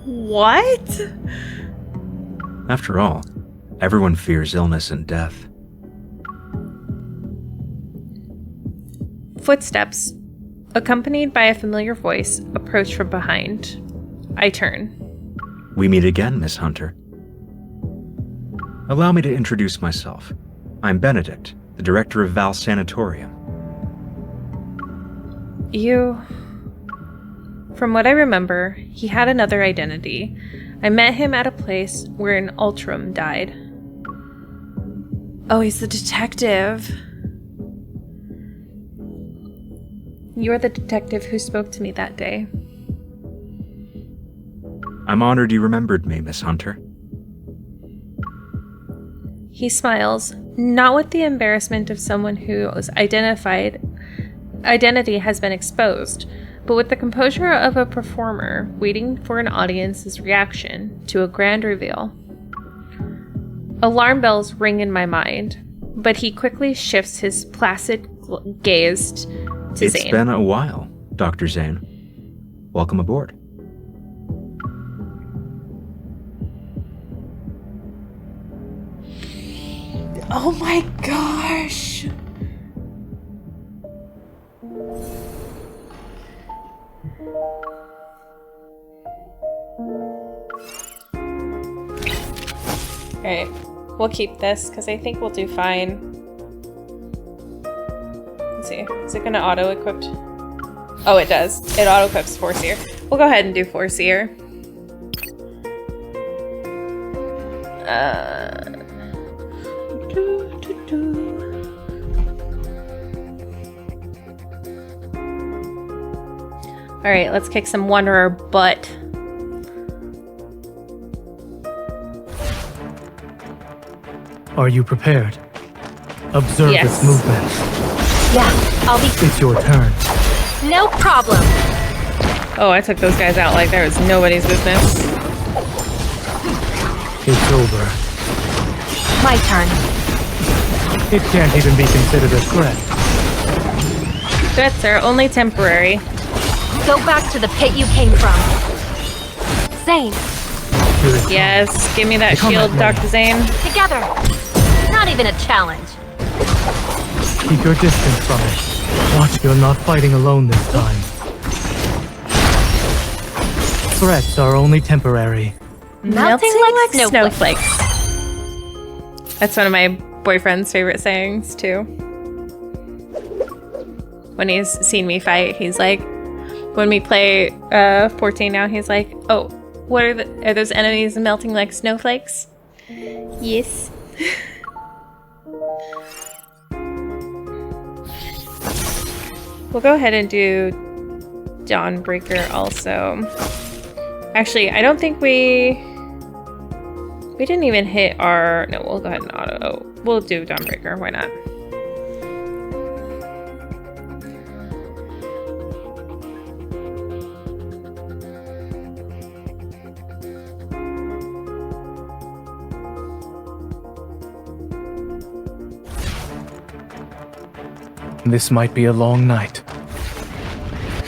What? After all, everyone fears illness and death. Footsteps, accompanied by a familiar voice, approach from behind. I turn. We meet again, Miss Hunter. Allow me to introduce myself. I'm Benedict, the director of Val Sanatorium. From what I remember, he had another identity. I met him at a place where an Ultram died. Oh, he's the detective. You're the detective who spoke to me that day. I'm honored you remembered me, Miss Hunter. He smiles, not with the embarrassment of someone whose identity has been exposed, but with the composure of a performer waiting for an audience's reaction to a grand reveal. Alarm bells ring in my mind, but he quickly shifts his placid gaze to Zayne. It's been a while, Dr. Zayne. Welcome aboard. Oh my gosh! Alright, we'll keep this because I think we'll do fine. Let's see, is it gonna auto-equip? Oh, it does. It auto-equips Foreseer. We'll go ahead and do Foreseer. Alright, let's kick some Wanderer butt. Are you prepared? Observe Yes. its movement. Yeah, I'll be... It's your turn. No problem. Oh, I took those guys out like there was nobody's business. It's over. My turn. It can't even be considered a threat. Threats are only temporary. Go back to the pit you came from. Zayne, Here it Yes, give me that Come shield, at me. Dr. Zayne. together. Not even a challenge. comes. Keep your distance from it. Watch, you're not fighting alone this time. Threats are only temporary. Melting like snowflakes. That's one of my boyfriend's favorite sayings, too. When he's seen me fight, he's like, when we play 14 now, he's like, oh, what are those enemies melting like snowflakes? Yes. We'll go ahead and do Dawnbreaker also. Actually, I don't think we didn't even hit our... No, we'll go ahead and auto... We'll do Dawnbreaker, why not? This might be a long night.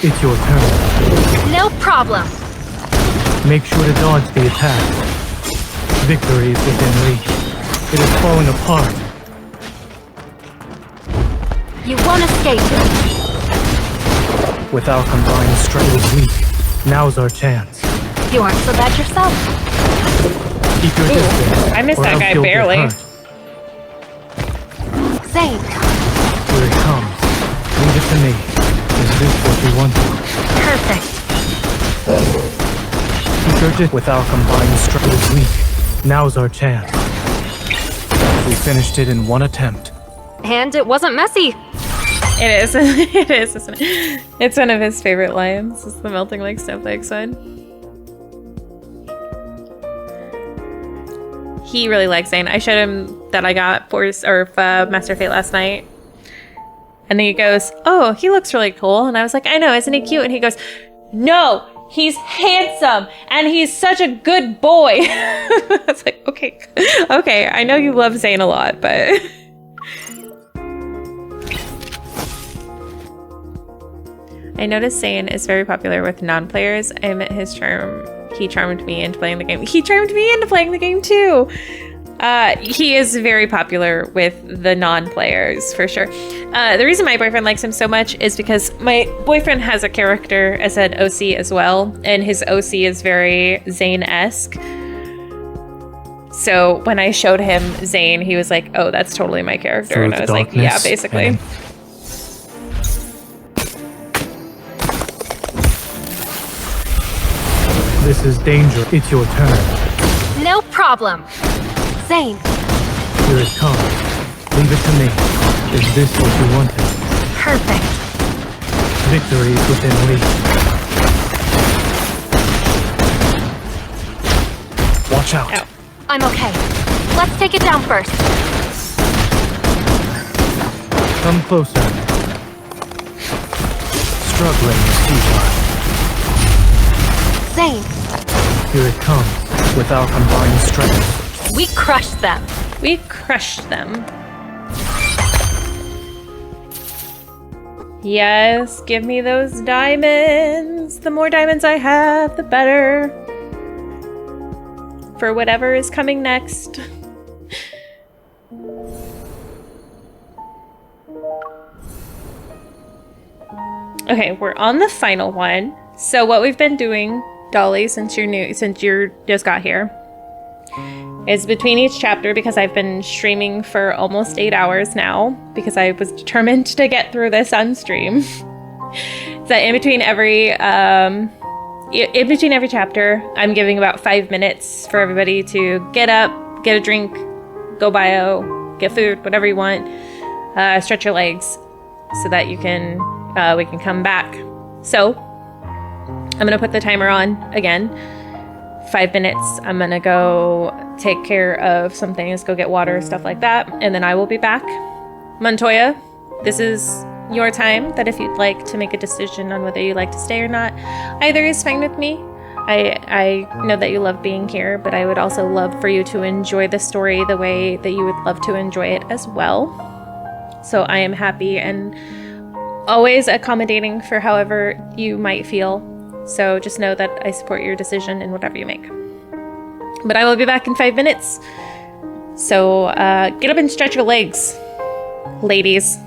It's your turn. No problem. Make sure to dodge the attack. Victory is within reach. It is falling apart. You won't escape. With our combined strength, it is weak. Now's our chance. You aren't so bad yourself. Keep your distance. I missed or that else guy you'll get barely. hurt. Zayne, Here it comes. Leave it to me. Is this what you wanted? perfect. Keep your distance. With our combined strength, it is weak. Now's our chance. We finished it in one attempt. And it wasn't messy. It is. It is, isn't it? It's one of his favorite lines. It's the melting like snowflakes one. He really likes Zayne. I showed him that I got Master Fate last night. And he goes, oh, he looks really cool. And I was like, I know, isn't he cute? And he goes, no, he's handsome and he's such a good boy. I was like, okay, okay, I know you love Zayne a lot, but... I noticed Zayne is very popular with non-players. I admit he charmed me into playing the game. He charmed me into playing the game too! He is very popular with the non-players, for sure. The reason my boyfriend likes him so much is because my boyfriend has a character as an OC as well, and his OC is very Zayne-esque. So when I showed him Zayne, he was like, oh, that's totally my character. Through And I was like, yeah, basically. and- This is danger. It's your turn. No problem. Zayne, Here it comes. Leave it to me. Is this what you wanted? perfect. Victory is within reach. Watch out. Ow. I'm okay. Let's take it down first. Come closer. Struggling is futile. Zayne, Here it comes. With our combined strength. we crushed them. We crushed them. Yes, give me those diamonds. The more diamonds I have, the better. For whatever is coming next. Okay, we're on the final one. So what we've been doing Dolly, since you're just got here, is between each chapter, because I've been streaming for almost 8 hours now, because I was determined to get through this on stream. So in between every chapter, I'm giving about 5 minutes for everybody to get up, get a drink, go bio, get food, whatever you want, stretch your legs, so that we can come back. So I'm gonna put the timer on again. 5 minutes. I'm gonna go take care of some things, go get water, stuff like that, and then I will be back. Montoya, this is your time, that if you'd like to make a decision on whether you like to stay or not, either is fine with me. I know that you love being here, but I would also love for you to enjoy the story the way that you would love to enjoy it as well. So I am happy and always accommodating for however you might feel. So just know that I support your decision in whatever you make. But I will be back in 5 minutes. So get up and stretch your legs, ladies.